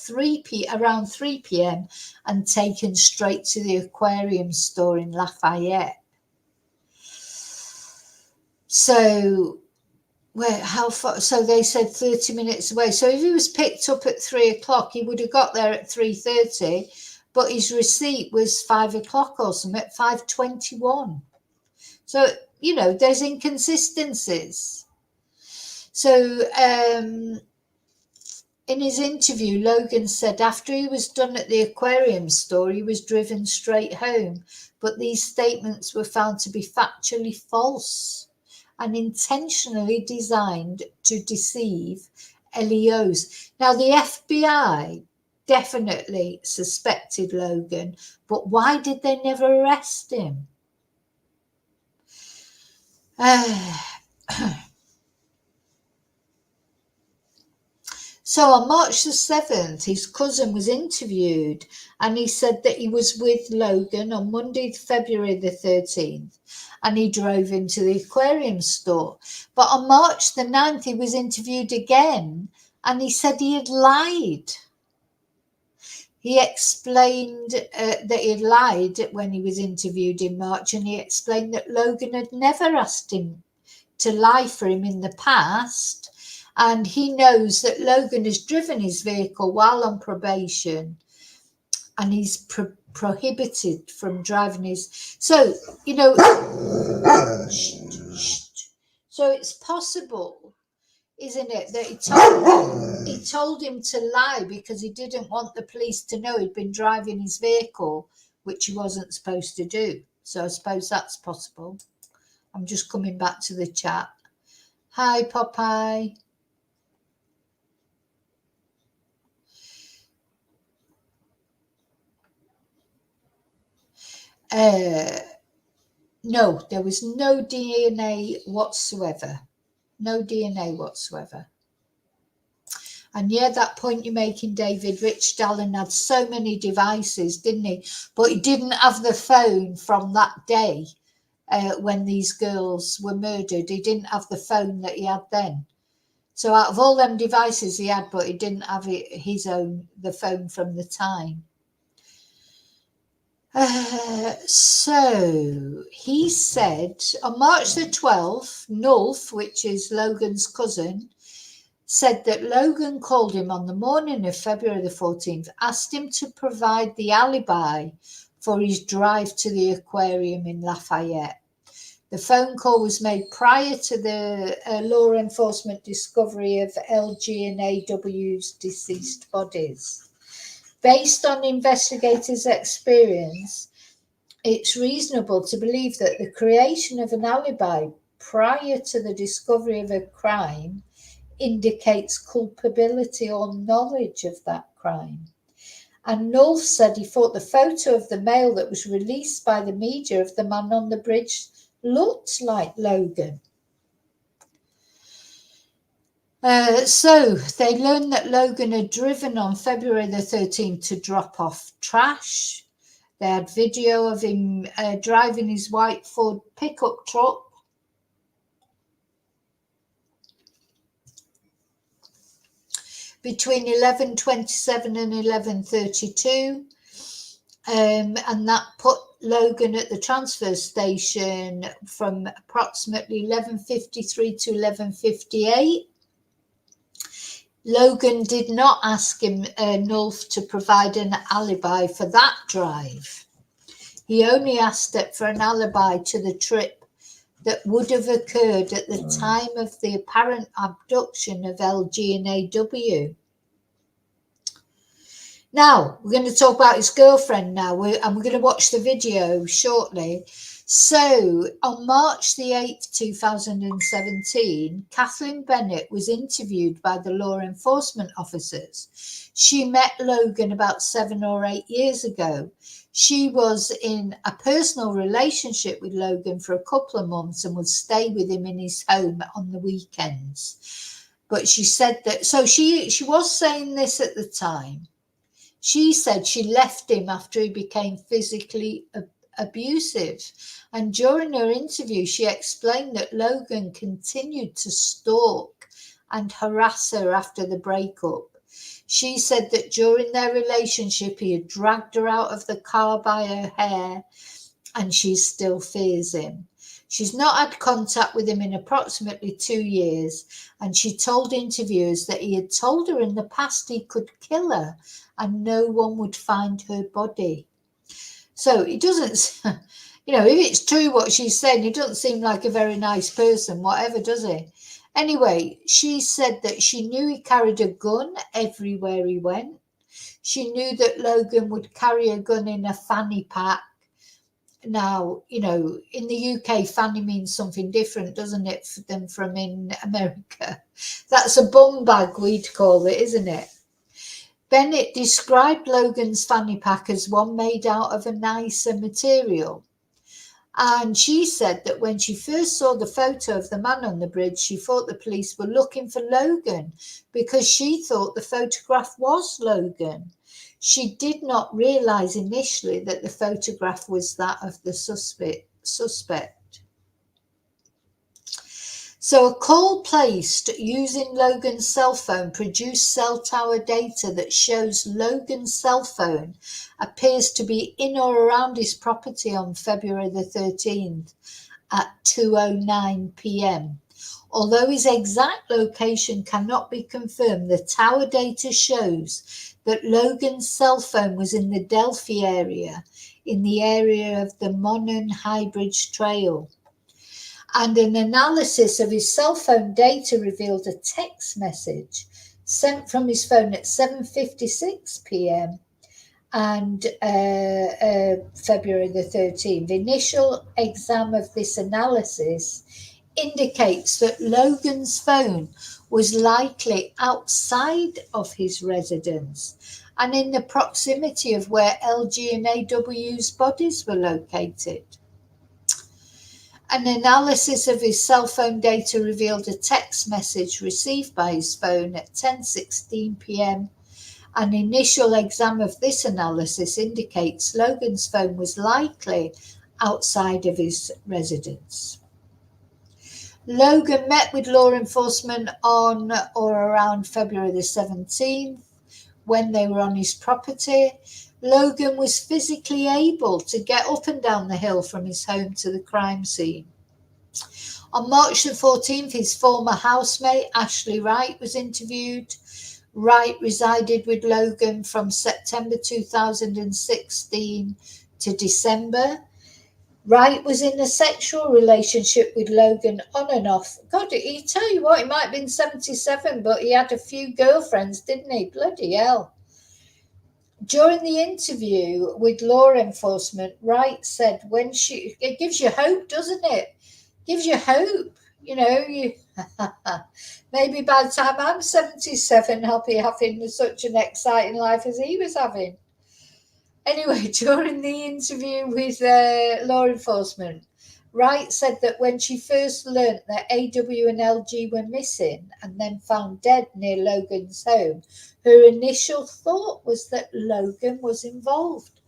around 3 p.m. and taken straight to the aquarium store in Lafayette. So how far? So they said 30 minutes away. So if he was picked up at 3 o'clock, he would have got there at 3:30, but his receipt was 5 o'clock or something, at 5:21. So, there's inconsistencies. So in his interview, Logan said after he was done at the aquarium store, he was driven straight home. But these statements were found to be factually false and intentionally designed to deceive LEOs. Now, the FBI definitely suspected Logan, but why did they never arrest him? So on March the 7th, his cousin was interviewed and he said that he was with Logan on Monday, February the 13th, and he drove him to the aquarium store. But on March the 9th, he was interviewed again and he said he had lied. He explained that he had lied when he was interviewed in March, and he explained that Logan had never asked him to lie for him in the past. And he knows that Logan has driven his vehicle while on probation and he's prohibited from driving his. So, so it's possible, isn't it, that he told him to lie because he didn't want the police to know he'd been driving his vehicle, which he wasn't supposed to do. So I suppose that's possible. I'm just coming back to the chat. Hi, Popeye. No, there was no DNA whatsoever. No DNA whatsoever. And yeah, that point you're making, David, Rich Dallin had so many devices, didn't he? But he didn't have the phone from that day when these girls were murdered. He didn't have the phone that he had then. So out of all them devices he had, but he didn't have the phone from the time. So he said on March the 12th, Nulf, which is Logan's cousin, said that Logan called him on the morning of February the 14th, asked him to provide the alibi for his drive to the aquarium in Lafayette. The phone call was made prior to the law enforcement discovery of LG and AW's deceased bodies. Based on investigators' experience, it's reasonable to believe that the creation of an alibi prior to the discovery of a crime indicates culpability or knowledge of that crime. And Nulf said he thought the photo of the male that was released by the media of the man on the bridge looked like Logan. So they learned that Logan had driven on February the 13th to drop off trash. They had video of him driving his white Ford pickup truck. Between 11:27 and 11:32. And that put Logan at the transfer station from approximately 11:53 to 11:58. Logan did not ask him, Nulf, to provide an alibi for that drive. He only asked it for an alibi to the trip that would have occurred at the time of the apparent abduction of LG and AW. Now, we're going to talk about his girlfriend now, and we're going to watch the video shortly. So, on March the 8th, 2017, Kathleen Bennett was interviewed by the law enforcement officers. She met Logan about 7 or 8 years ago. She was in a personal relationship with Logan for a couple of months and would stay with him in his home on the weekends. But she said that, so she was saying this at the time. She said she left him after he became physically abusive. And during her interview, she explained that Logan continued to stalk and harass her after the breakup. She said that during their relationship, he had dragged her out of the car by her hair, and she still fears him. She's not had contact with him in approximately 2 years, and she told interviewers that he had told her in the past he could kill her and no one would find her body. So he doesn't, if it's true what she's saying, he doesn't seem like a very nice person, whatever, does he? Anyway, she said that she knew he carried a gun everywhere he went. She knew that Logan would carry a gun in a fanny pack. Now, in the UK, fanny means something different, doesn't it, than from in America? That's a bum bag, we'd call it, isn't it? Bennett described Logan's fanny pack as one made out of a nicer material. And she said that when she first saw the photo of the man on the bridge, she thought the police were looking for Logan because she thought the photograph was Logan. She did not realize initially that the photograph was that of the suspect. So a call placed using Logan's cell phone produced cell tower data that shows Logan's cell phone appears to be in or around his property on February the 13th at 2:09 p.m. Although his exact location cannot be confirmed, the tower data shows that Logan's cell phone was in the Delphi area, in the area of the Monon High Bridge Trail. And an analysis of his cell phone data revealed a text message sent from his phone at 7:56 p.m. and February the 13th. The initial exam of this analysis indicates that Logan's phone was likely outside of his residence and in the proximity of where LG and AW's bodies were located. An analysis of his cell phone data revealed a text message received by his phone at 10:16 p.m. An initial exam of this analysis indicates Logan's phone was likely outside of his residence. Logan met with law enforcement on or around February the 17th when they were on his property. Logan was physically able to get up and down the hill from his home to the crime scene. On March the 14th, his former housemate, Ashley Wright, was interviewed. Wright resided with Logan from September 2016 to December. Wright was in a sexual relationship with Logan on and off. God, he tell you what, he might have been 77, but he had a few girlfriends, didn't he? Bloody hell. During the interview with law enforcement, Wright said it gives you hope, doesn't it? Gives you hope, maybe by the time I'm 77, I'll be having such an exciting life as he was having. Anyway, during the interview with law enforcement, Wright said that when she first learnt that AW and LG were missing and then found dead near Logan's home, her initial thought was that Logan was involved.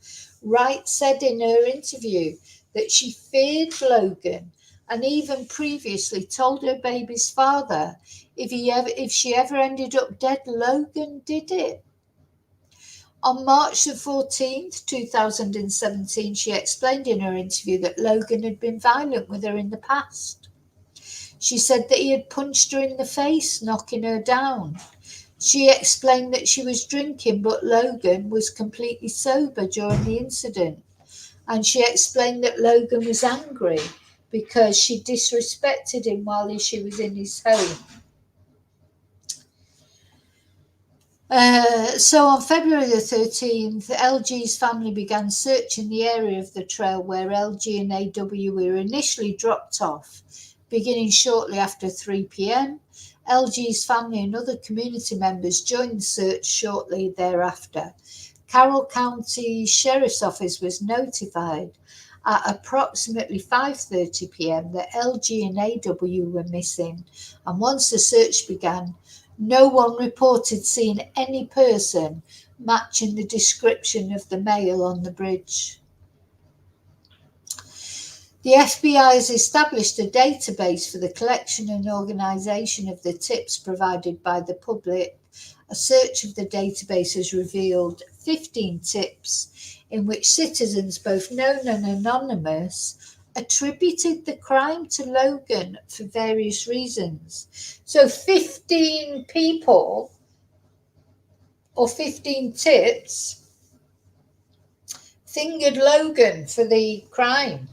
Wright said in her interview that she feared Logan and even previously told her baby's father if she ever ended up dead, Logan did it. On March the 14th, 2017, she explained in her interview that Logan had been violent with her in the past. She said that he had punched her in the face, knocking her down. She explained that she was drinking, but Logan was completely sober during the incident. And she explained that Logan was angry because she disrespected him while she was in his home. So on February the 13th, LG's family began searching the area of the trail where LG and AW were initially dropped off, beginning shortly after 3 p.m. LG's family and other community members joined the search shortly thereafter. Carroll County Sheriff's Office was notified at approximately 5:30 p.m. that LG and AW were missing, and once the search began, no one reported seeing any person matching the description of the male on the bridge. The FBI has established a database for the collection and organisation of the tips provided by the public. A search of the database has revealed 15 tips in which citizens, both known and anonymous, attributed the crime to Logan for various reasons. So 15 people or 15 tips fingered Logan for the crime.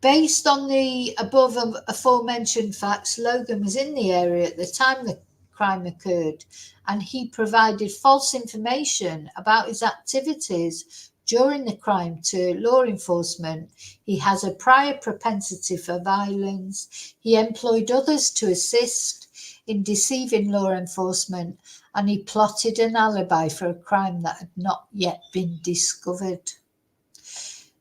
Based on the above aforementioned facts, Logan was in the area at the time the crime occurred, and he provided false information about his activities during the crime to law enforcement. He has a prior propensity for violence. He employed others to assist in deceiving law enforcement, and he plotted an alibi for a crime that had not yet been discovered.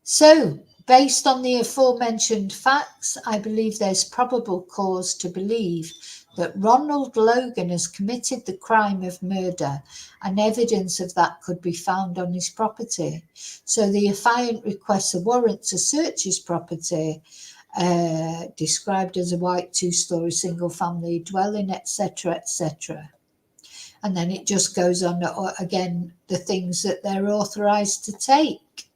So, based on the aforementioned facts, I believe there's probable cause to believe that Ronald Logan has committed the crime of murder, and evidence of that could be found on his property. So the affiant requests a warrant to search his property, described as a white 2-story single-family dwelling, etc., etc. And then it just goes on, again, the things that they're authorised to take.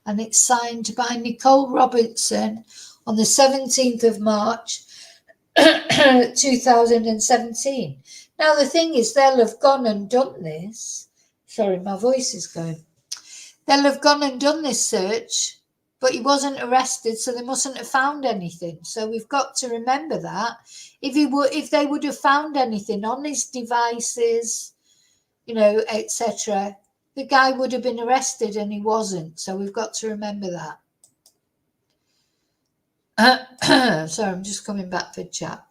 And it's signed by Nicole Robertson on the 17th of March, 2017. Now, the thing is, they'll have gone and done this. Sorry, my voice is going. They'll have gone and done this search, but he wasn't arrested, so they mustn't have found anything. So we've got to remember that. If they would have found anything on his devices, etc., the guy would have been arrested, and he wasn't. So we've got to remember that. Sorry, I'm just coming back for chat.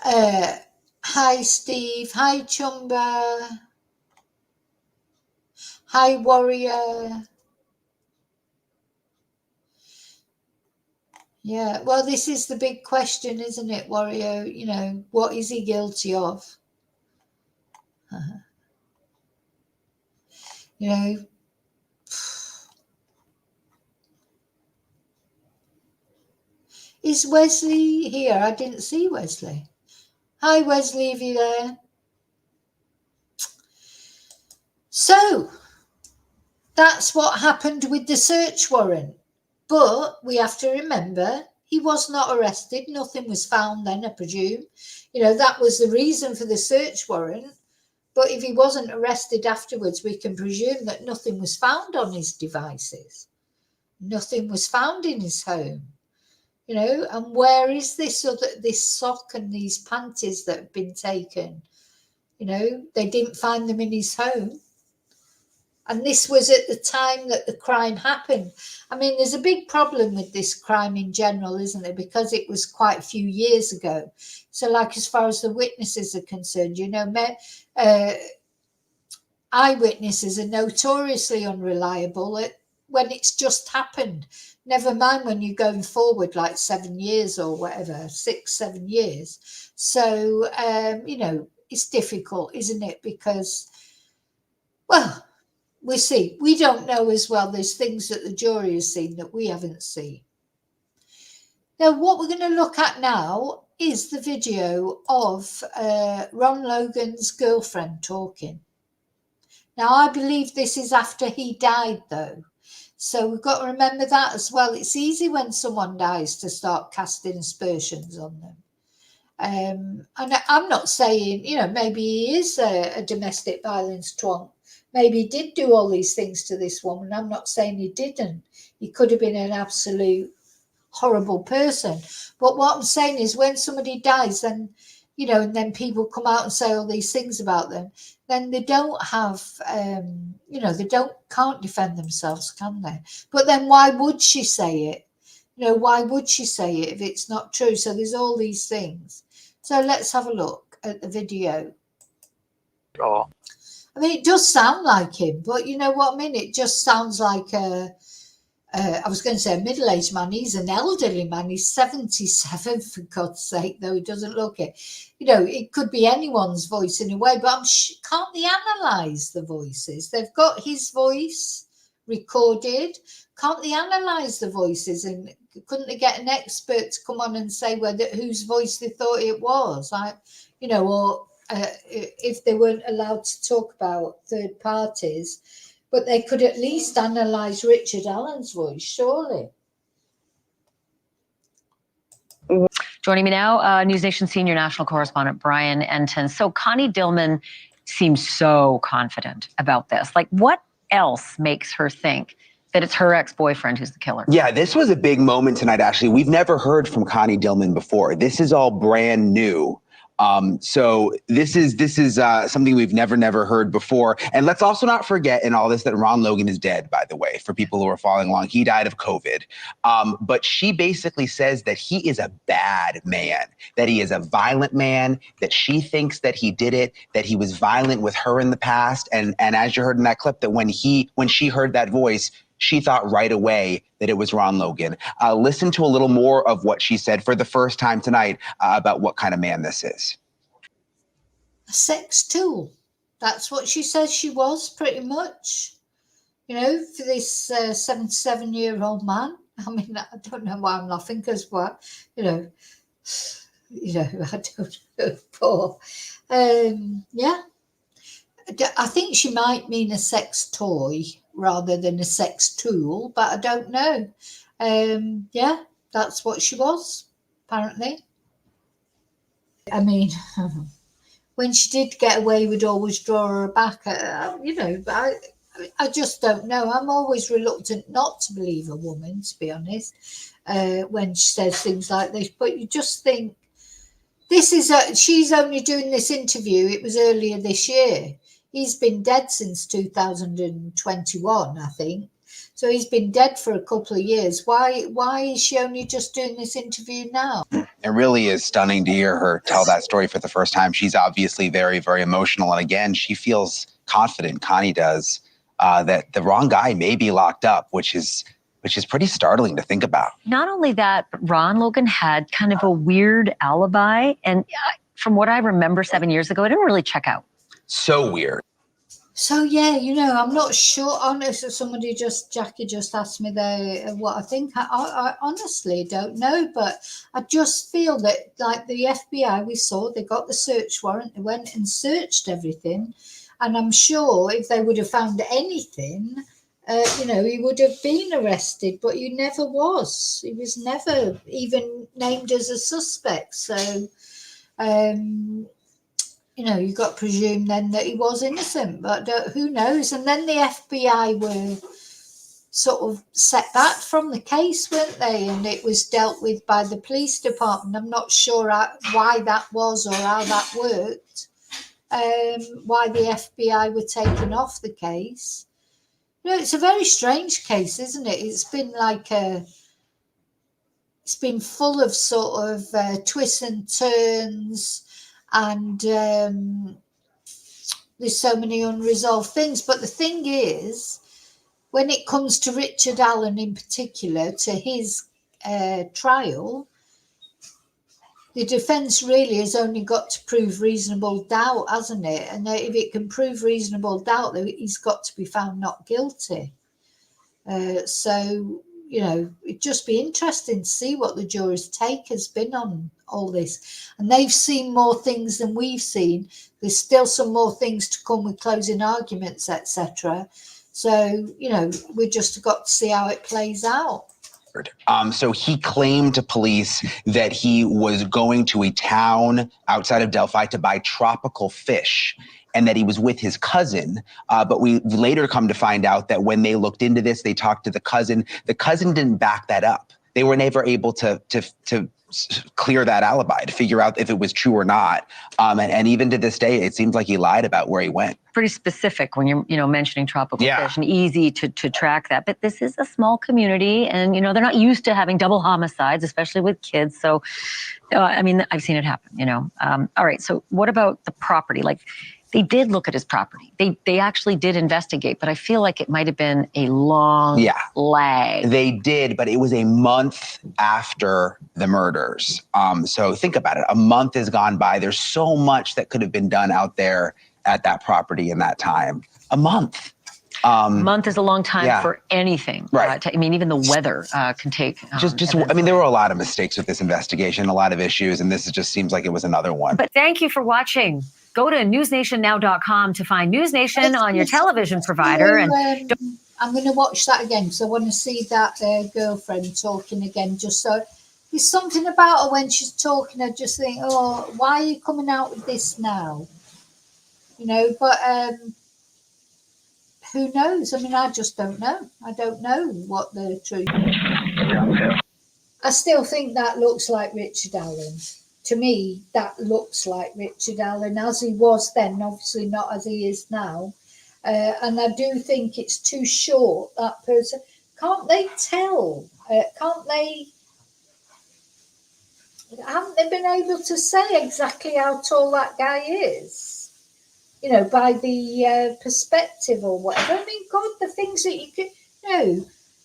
Hi, Steve. Hi, Chumba. Hi, Warrior. Yeah, well, this is the big question, isn't it, Warrior? What is he guilty of? Is Wesley here? I didn't see Wesley. Hi, Wesley, are you there? So, that's what happened with the search warrant. But we have to remember, he was not arrested. Nothing was found then, I presume. That was the reason for the search warrant. But if he wasn't arrested afterwards, we can presume that nothing was found on his devices. Nothing was found in his home. And where is this sock and these panties that have been taken? They didn't find them in his home. And this was at the time that the crime happened. I mean, there's a big problem with this crime in general, isn't there? Because it was quite a few years ago. So, as far as the witnesses are concerned, I eyewitnesses are notoriously unreliable when it's just happened. Never mind when you're going forward like 7 years or whatever, 6-7 years. So, you know, it's difficult, isn't it? Because, well, we see. We don't know as well. There's things that the jury has seen that we haven't seen. Now, what we're going to look at now is the video of Ron Logan's girlfriend talking. Now, I believe this is after he died, though. So we've got to remember that as well. It's easy when someone dies to start casting aspersions on them. And I'm not saying, you know, maybe he is a domestic violence twonk. Maybe he did do all these things to this woman. I'm not saying he didn't. He could have been an absolute horrible person. But what I'm saying is when somebody dies, then, you know, and then people come out and say all these things about them, then they don't have, you know, they can't defend themselves, can they? But then why would she say it? You know, why would she say it if it's not true? So there's all these things. So let's have a look at the video. Oh. I mean, it does sound like him, but you know what I mean? It just sounds like I was going to say a middle-aged man. He's an elderly man. He's 77, for God's sake, though he doesn't look it. You know, it could be anyone's voice in a way, but can't they analyse the voices? They've got his voice recorded. Can't they analyse the voices? And couldn't they get an expert to come on and say whose voice they thought it was? You know, or if they weren't allowed to talk about third parties, but they could at least analyse Richard Allen's voice, surely. Joining me now, News Nation senior national correspondent Brian Enton. So Connie Dillman seems so confident about this. Like, what else makes her think that it's her ex-boyfriend who's the killer? Yeah, this was a big moment tonight, actually. We've never heard from Connie Dillman before. This is all brand new. So this is something we've never heard before. And let's also not forget in all this that Ron Logan is dead, by the way, for people who are following along. He died of COVID. But she basically says that he is a bad man, that he is a violent man, that she thinks that he did it, that he was violent with her in the past. And as you heard in that clip, that when she heard that voice, she thought right away that it was Ron Logan. Listen to a little more of what she said for the first time tonight about what kind of man this is. A sex tool. That's what she says she was, pretty much. You know, for this 77-year-old man. I mean, I don't know why I'm laughing, because what, you know, I don't know. Poor. Yeah. I think she might mean a sex toy rather than a sex tool, but I don't know. Yeah, that's what she was, apparently. I mean, when she did get away, we'd always draw her back. You know, but I just don't know. I'm always reluctant not to believe a woman, to be honest, when she says things like this. But you just think, she's only doing this interview. It was earlier this year. He's been dead since 2021, I think. So he's been dead for a couple of years. Why is she only just doing this interview now? It really is stunning to hear her tell that story for the first time. She's obviously very, very emotional. And again, she feels confident, Connie does, that the wrong guy may be locked up, which is pretty startling to think about. Not only that, but Ron Logan had kind of a weird alibi. And from what I remember 7 years ago, it didn't really check out. So weird. So, yeah, you know, I'm not sure. Honestly, Jackie just asked me there what I think. I honestly don't know, but I just feel that, like the FBI, we saw, they got the search warrant, they went and searched everything. And I'm sure if they would have found anything, you know, he would have been arrested, but he never was. He was never even named as a suspect. So, you know, you've got to presume then that he was innocent, but who knows? And then the FBI were sort of set back from the case, weren't they? And it was dealt with by the police department. I'm not sure why that was or how that worked, why the FBI were taken off the case. You know, it's a very strange case, isn't it? It's been like it's been full of sort of twists and turns. And, there's so many unresolved things. But the thing is, when it comes to Richard Allen in particular, to his trial, the defence really has only got to prove reasonable doubt, hasn't it? And if it can prove reasonable doubt, then he's got to be found not guilty. So, you know, it'd just be interesting to see what the jury's take has been on all this. And they've seen more things than we've seen. There's still some more things to come with closing arguments, etc. So, you know, we just got to see how it plays out. So he claimed to police that he was going to a town outside of Delphi to buy tropical fish, and that he was with his cousin. But we later come to find out that when they looked into this, they talked to the cousin. The cousin didn't back that up. They were never able to clear that alibi, to figure out if it was true or not. And even to this day, it seems like he lied about where he went. Pretty specific when you're mentioning tropical fish, and easy to track that. But this is a small community, and they're not used to having double homicides, especially with kids. So, I mean, I've seen it happen. All right. So, what about the property? Like, they did look at his property. They actually did investigate, but I feel like it might have been a long lag. They did, but it was a month after the murders. So think about it. A month has gone by. There's so much that could have been done out there at that property in that time. A month. A month is a long time for anything. Right. I mean, even the weather can take. I mean, there were a lot of mistakes with this investigation, a lot of issues, and this just seems like it was another one. But thank you for watching. Go to newsnationnow.com to find News Nation on your television provider. And I'm going to watch that again, because I want to see that girlfriend talking again. Just so there's something about her when she's talking, I just think, oh, why are you coming out with this now? But who knows? I mean, I just don't know. I don't know what the truth is. I still think that looks like Richard Allen. To me, that looks like Richard Allen, as he was then, obviously not as he is now. And I do think it's too short, that person. Can't they tell? Haven't they been able to say exactly how tall that guy is? By the perspective or whatever. I mean, God, the things that you can,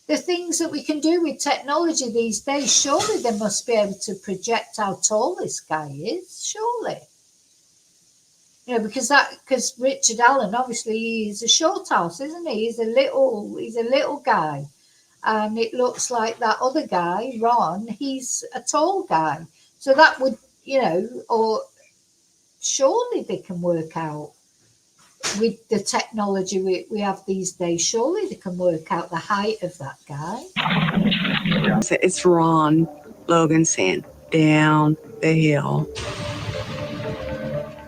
the things that we can do with technology these days, surely they must be able to project how tall this guy is, surely. Because Richard Allen, obviously, he's a short house, isn't he? He's a little guy. And it looks like that other guy, Ron, he's a tall guy. So that would, or surely they can work out. With the technology we have these days, surely they can work out the height of that guy. It's Ron Logan saying, down the hill.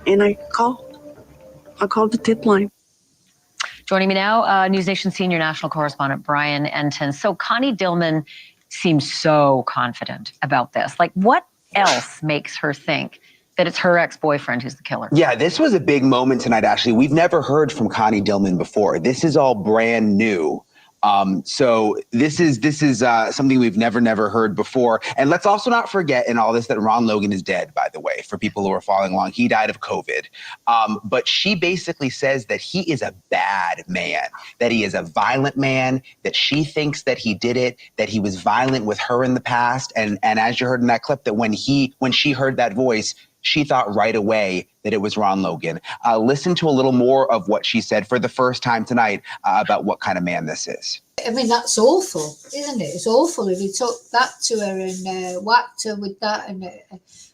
And I called the tip line. Joining me now, News Nation senior national correspondent Brian Enton. So Connie Dillman seems so confident about this. Like, what else makes her think that it's her ex-boyfriend who's the killer? Yeah, this was a big moment tonight, actually. We've never heard from Connie Dillman before. This is all brand new. So this is something we've never heard before. And let's also not forget in all this that Ron Logan is dead, by the way, for people who are following along. He died of COVID. But she basically says that he is a bad man, that he is a violent man, that she thinks that he did it, that he was violent with her in the past. And as you heard in that clip, that when she heard that voice, she thought right away that it was Ron Logan. Listen to a little more of what she said for the first time tonight about what kind of man this is. I mean, that's awful, isn't it? It's awful if he took that to her and whacked her with that. And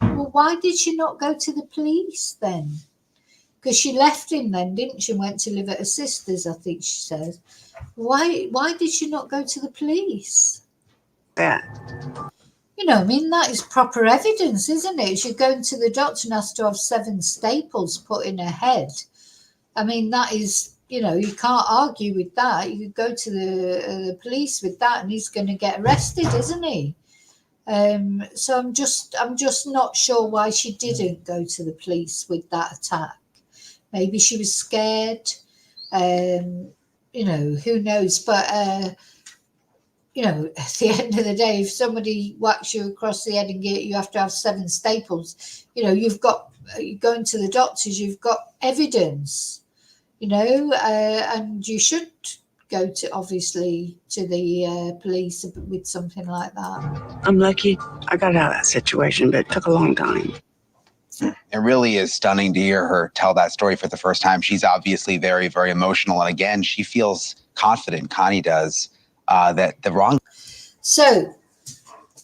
well, why did she not go to the police then? Because she left him then, didn't she? Went to live at her sister's, I think she says. Why did she not go to the police? Yeah. I mean, that is proper evidence, isn't it? She's going to the doctor and has to have 7 staples put in her head. I mean, that is, you can't argue with that. You could go to the police with that and he's going to get arrested, isn't he? So I'm just not sure why she didn't go to the police with that attack. Maybe she was scared. Who knows? But at the end of the day, if somebody whacks you across the head and you have to have 7 staples, you're going to the doctors, you've got evidence. you know, and you should go to, obviously, to the police with something like that. I'm lucky I got out of that situation, but it took a long time. It really is stunning to hear her tell that story for the first time. She's obviously very, very emotional. And again, she feels confident, Connie does, that the wrong. So,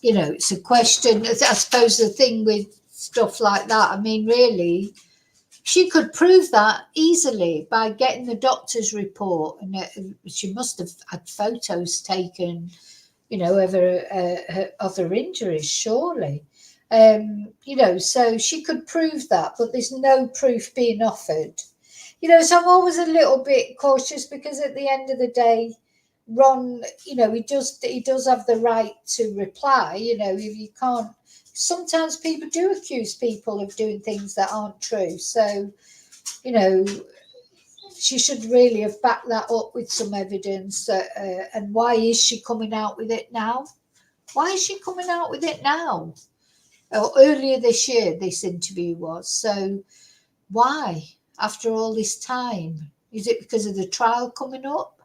you know, it's a question, I suppose the thing with stuff like that, I mean, really, she could prove that easily by getting the doctor's report. And she must have had photos taken, you know, of her other injuries, surely. You know, so she could prove that, but there's no proof being offered. You know, so I'm always a little bit cautious because at the end of the day, Ron, you know, he does have the right to reply. You know, if you can't, sometimes people do accuse people of doing things that aren't true. So, you know, she should really have backed that up with some evidence. And why is she coming out with it now? Why is she coming out with it now? Earlier this year, this interview was. So why, after all this time? Is it because of the trial coming up?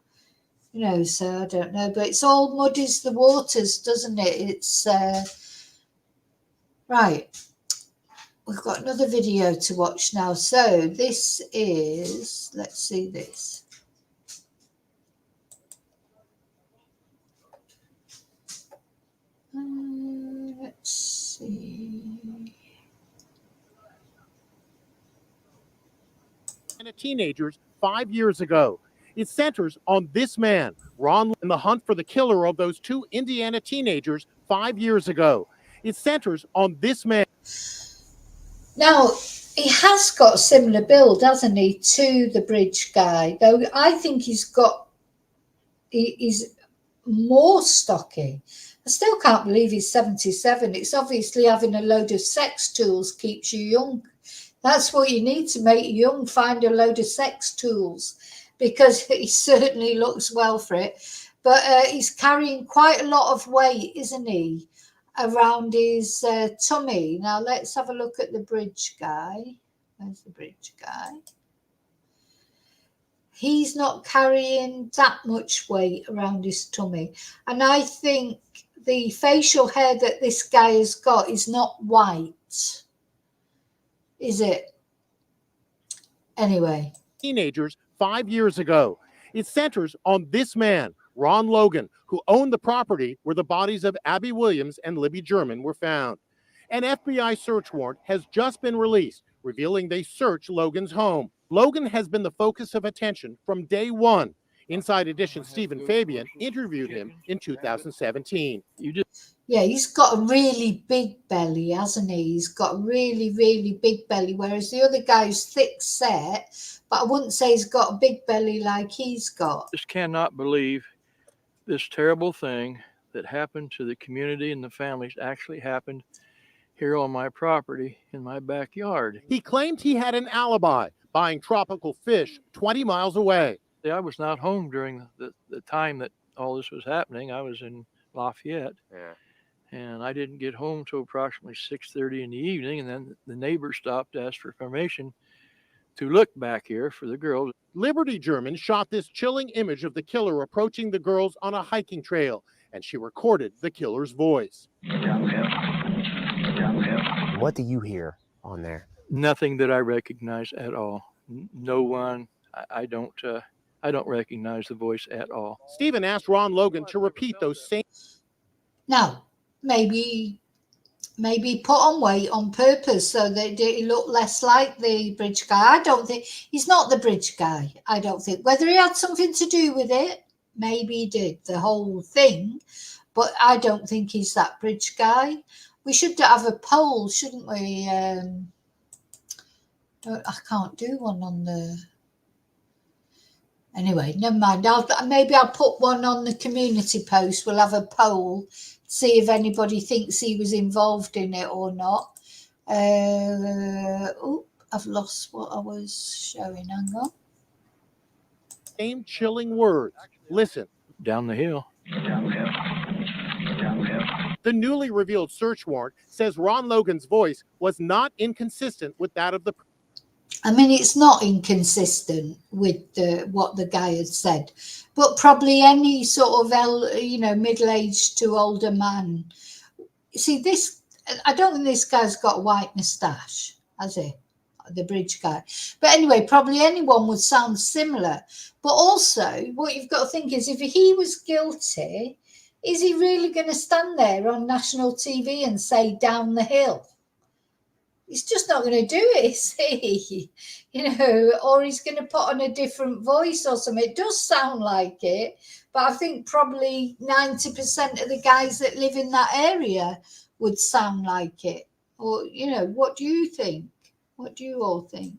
You know, so I don't know. But it's all muddies the waters, doesn't it? It's right. We've got another video to watch now. So this is, let's see this. Let's see. And teenagers 5 years ago. It centers on this man, Ron, in the hunt for the killer of those 2 Indiana teenagers 5 years ago. It centers on this man. Now, he has got a similar build, hasn't he, to the bridge guy, though I think he's more stocky. I still can't believe he's 77. It's obviously having a load of sex tools keeps you young. That's what you need to make you young, find a load of sex tools, because he certainly looks well for it. But he's carrying quite a lot of weight, isn't he, around his tummy. Now, let's have a look at the bridge guy. Where's the bridge guy? He's not carrying that much weight around his tummy. And I think the facial hair that this guy has got is not white. Is it? Anyway. Teenagers 5 years ago. It centers on this man, Ron Logan, who owned the property where the bodies of Abby Williams and Libby German were found. An FBI search warrant has just been released, revealing they searched Logan's home. Logan has been the focus of attention from day one. Inside Edition Stephen Fabian interviewed him in 2017. Yeah, he's got a really big belly, hasn't he? He's got a really, really big belly, whereas the other guy's thick set, but I wouldn't say he's got a big belly like he's got. Just cannot believe this terrible thing that happened to the community and the families actually happened here on my property in my backyard. He claimed he had an alibi, buying tropical fish 20 miles away. I was not home during the time that all this was happening. I was in Lafayette. Yeah. And I didn't get home till approximately 6:30 in the evening. And then the neighbor stopped to ask for permission to look back here for the girls. Liberty German shot this chilling image of the killer approaching the girls on a hiking trail, and she recorded the killer's voice. What do you hear on there? Nothing that I recognize at all. No one. I don't recognize the voice at all. Stephen asked Ron Logan to repeat those same. Now, maybe put on weight on purpose so that he looked less like the bridge guy. I don't think he's not the bridge guy. I don't think whether he had something to do with it. Maybe he did the whole thing, but I don't think he's that bridge guy. We should have a poll, shouldn't we? I can't do one on the. Anyway, never mind. Maybe I'll put one on the community post. We'll have a poll, see if anybody thinks he was involved in it or not. I've lost what I was showing. Hang on. Same chilling words. Listen. Down the hill. The newly revealed search warrant says Ron Logan's voice was not inconsistent with that of the. I mean, it's not inconsistent with what the guy had said, but probably any sort of middle-aged to older man. See, this, I don't think this guy's got a white moustache, has he? The bridge guy. But anyway, probably anyone would sound similar. But also, what you've got to think is, if he was guilty, is he really going to stand there on national TV and say down the hill? He's just not going to do it, is he? Or he's going to put on a different voice or something. It does sound like it, but I think probably 90% of the guys that live in that area would sound like it. Or, what do you think? What do you all think?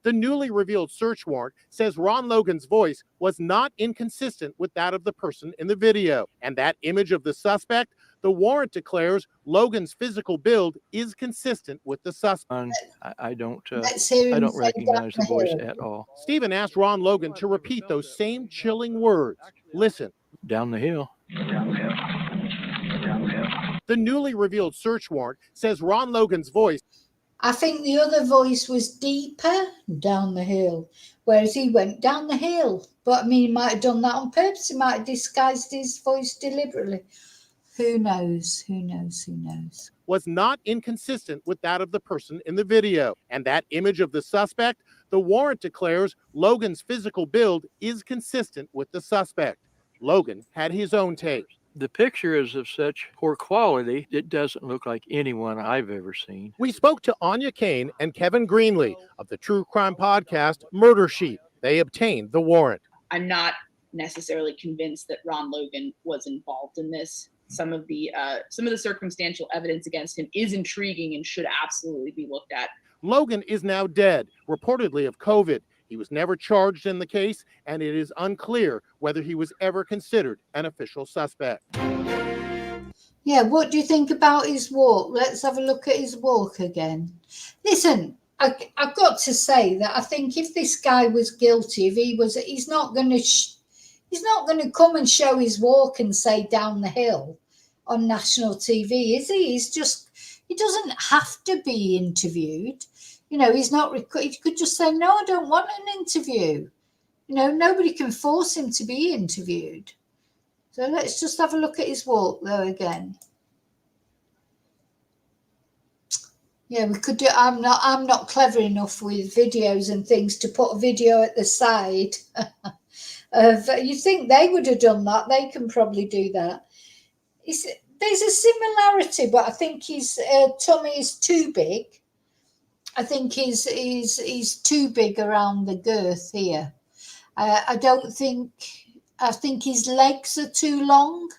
The newly revealed search warrant says Ron Logan's voice was not inconsistent with that of the person in the video. And that image of the suspect, the warrant declares Logan's physical build is consistent with the suspect. I don't recognize the voice at all. Stephen asked Ron Logan to repeat those same chilling words. Listen. Down the hill. The newly revealed search warrant says Ron Logan's voice. I think the other voice was deeper, down the hill, whereas he went down the hill. But I mean, he might have done that on purpose. He might have disguised his voice deliberately. Who knows? Who knows? Who knows? Was not inconsistent with that of the person in the video. And that image of the suspect, the warrant declares Logan's physical build is consistent with the suspect. Logan had his own take. The picture is of such poor quality, it doesn't look like anyone I've ever seen. We spoke to Anya Kane and Kevin Greenlee of the true crime podcast Murder Sheet. They obtained the warrant. I'm not necessarily convinced that Ron Logan was involved in this. Some of the circumstantial evidence against him is intriguing and should absolutely be looked at. Logan is now dead, reportedly of COVID. He was never charged in the case, and it is unclear whether he was ever considered an official suspect. Yeah, what do you think about his walk? Let's have a look at his walk again. Listen, I've got to say that I think if this guy was guilty, he's not going to come and show his walk and say down the hill on national TV, is he? He doesn't have to be interviewed. He's not. He could just say, no, I don't want an interview. Nobody can force him to be interviewed. So let's just have a look at his walk, though, again. Yeah, we could do. I'm not clever enough with videos and things to put a video at the side. You think they would have done that? They can probably do that. There's a similarity, but I think his tummy is too big. I think he's too big around the girth here. I think his legs are too long.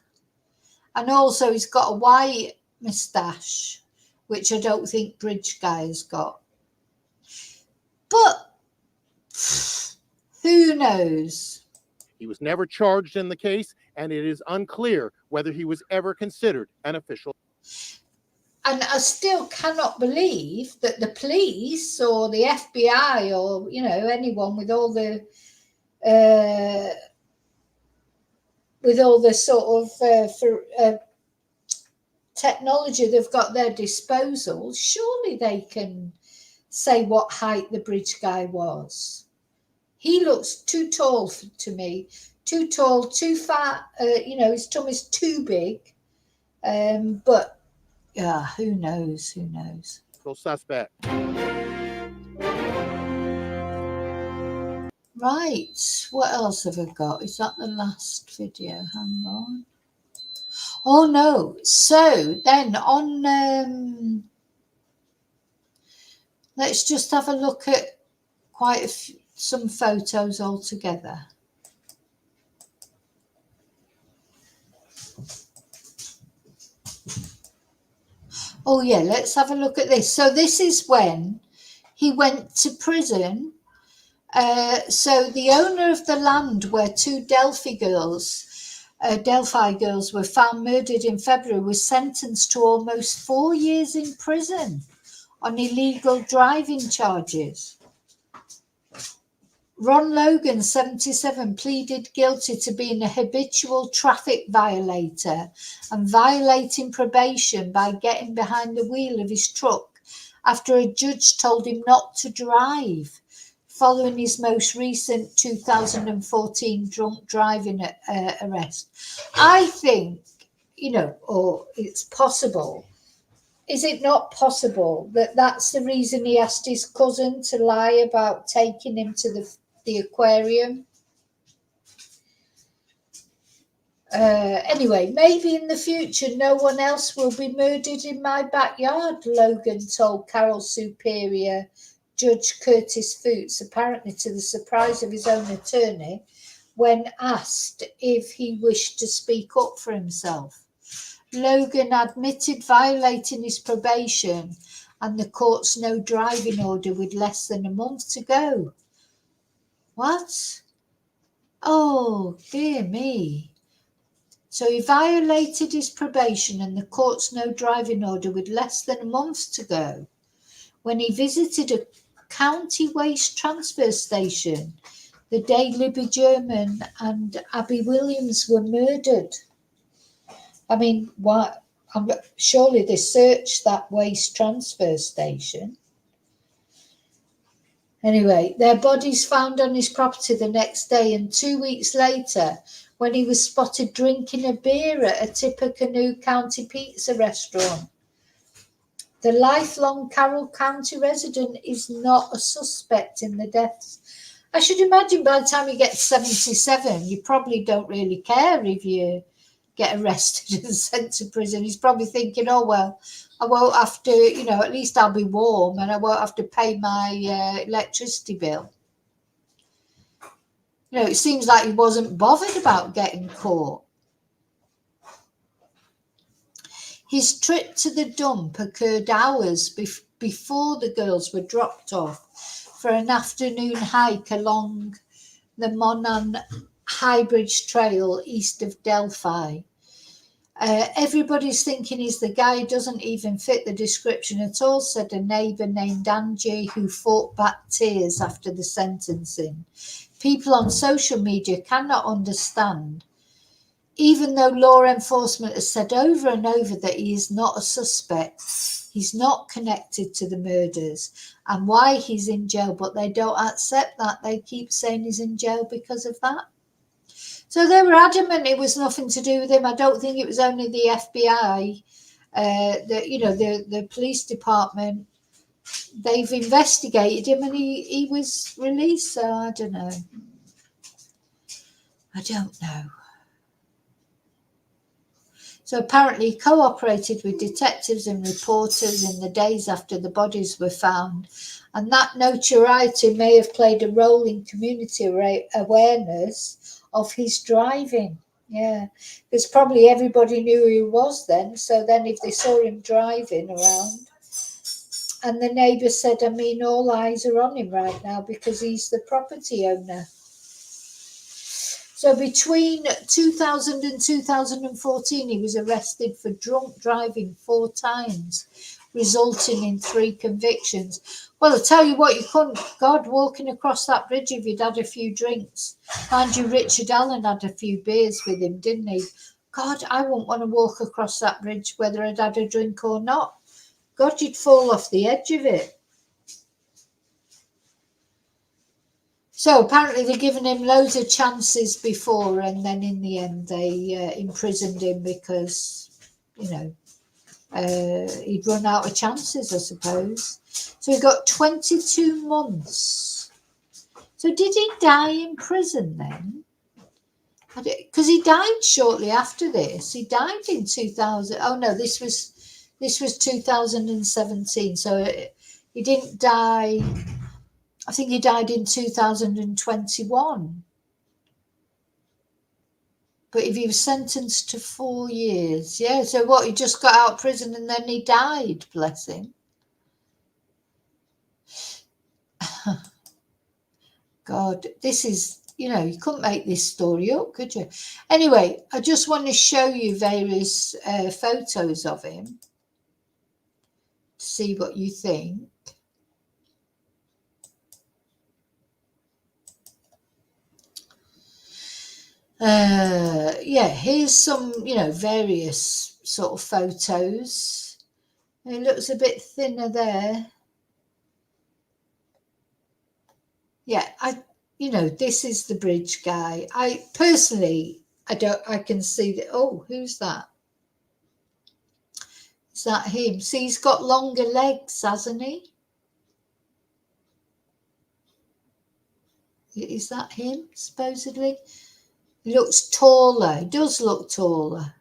And also he's got a white moustache, which I don't think Bridge Guy has got. But who knows? He was never charged in the case, and it is unclear whether he was ever considered an official. And I still cannot believe that the police or the FBI or, anyone with all the sort of technology they've got at their disposal, surely they can say what height the bridge guy was. He looks too tall to me, too tall, too fat. His tummy's too big. But yeah, who knows? Who knows? Suspect. Right. What else have I got? Is that the last video? Hang on. Oh no. So then on. Let's just have a look at some photos all together. Oh yeah, let's have a look at this. So this is when he went to prison. So the owner of the land where two Delphi girls were found murdered in February was sentenced to almost 4 years in prison on illegal driving charges. Ron Logan, 77, pleaded guilty to being a habitual traffic violator and violating probation by getting behind the wheel of his truck after a judge told him not to drive following his most recent 2014 drunk driving arrest. I think, or it's possible. Is it not possible that that's the reason he asked his cousin to lie about taking him to the aquarium? Anyway, maybe in the future no one else will be murdered in my backyard, Logan told Carroll Superior Judge Curtis Foots, apparently to the surprise of his own attorney, when asked if he wished to speak up for himself. Logan admitted violating his probation and the court's no driving order with less than a month to go. What? Oh, dear me. So he violated his probation and the court's no driving order with less than a month to go when he visited a county waste transfer station the day Libby German and Abby Williams were murdered. I mean, what? Surely they searched that waste transfer station. Anyway, their bodies found on his property the next day, and 2 weeks later, when he was spotted drinking a beer at a Tippecanoe County pizza restaurant. The lifelong Carroll County resident is not a suspect in the deaths. I should imagine by the time you get 77, you probably don't really care if you get arrested and sent to prison. He's probably thinking, oh, well, I won't have to, at least I'll be warm and I won't have to pay my electricity bill. It seems like he wasn't bothered about getting caught. His trip to the dump occurred hours before the girls were dropped off for an afternoon hike along the Monon Highbridge Trail east of Delphi. Everybody's thinking he's the guy who doesn't even fit the description at all, said a neighbour named Angie, who fought back tears after the sentencing. People on social media cannot understand, even though law enforcement has said over and over that he is not a suspect, he's not connected to the murders, and why he's in jail, but they don't accept that. They keep saying he's in jail because of that. So they were adamant it was nothing to do with him. I don't think it was only the FBI, the police department. They've investigated him and he was released. So I don't know. So apparently he cooperated with detectives and reporters in the days after the bodies were found. And that notoriety may have played a role in community awareness of his driving. Yeah, because probably everybody knew who he was then. So then if they saw him driving around, and the neighbour said, all eyes are on him right now because he's the property owner. So between 2000 and 2014, he was arrested for drunk driving 4 times, resulting in 3 convictions. Well, I'll tell you what, you couldn't, God, walking across that bridge if you'd had a few drinks. Mind you, Richard Allen had a few beers with him, didn't he? God, I wouldn't want to walk across that bridge whether I'd had a drink or not. God, you'd fall off the edge of it. So apparently they've given him loads of chances before, and then in the end they imprisoned him because, he'd run out of chances, I suppose. So he got 22 months. So did he die in prison then? Because he died shortly after this. He died in 2000. Oh no, this was 2017. So he didn't die. I think he died in 2021. But if he was sentenced to 4 years, yeah. So what? He just got out of prison and then he died. Bless him. God, this is, you couldn't make this story up, could you? Anyway, I just want to show you various photos of him to see what you think. Here's some, various sort of photos. It looks a bit thinner there. Yeah, this is the bridge guy. I personally, I can see that. Oh, who's that? Is that him? See, he's got longer legs, hasn't he? Is that him, supposedly? He looks taller. He does look taller.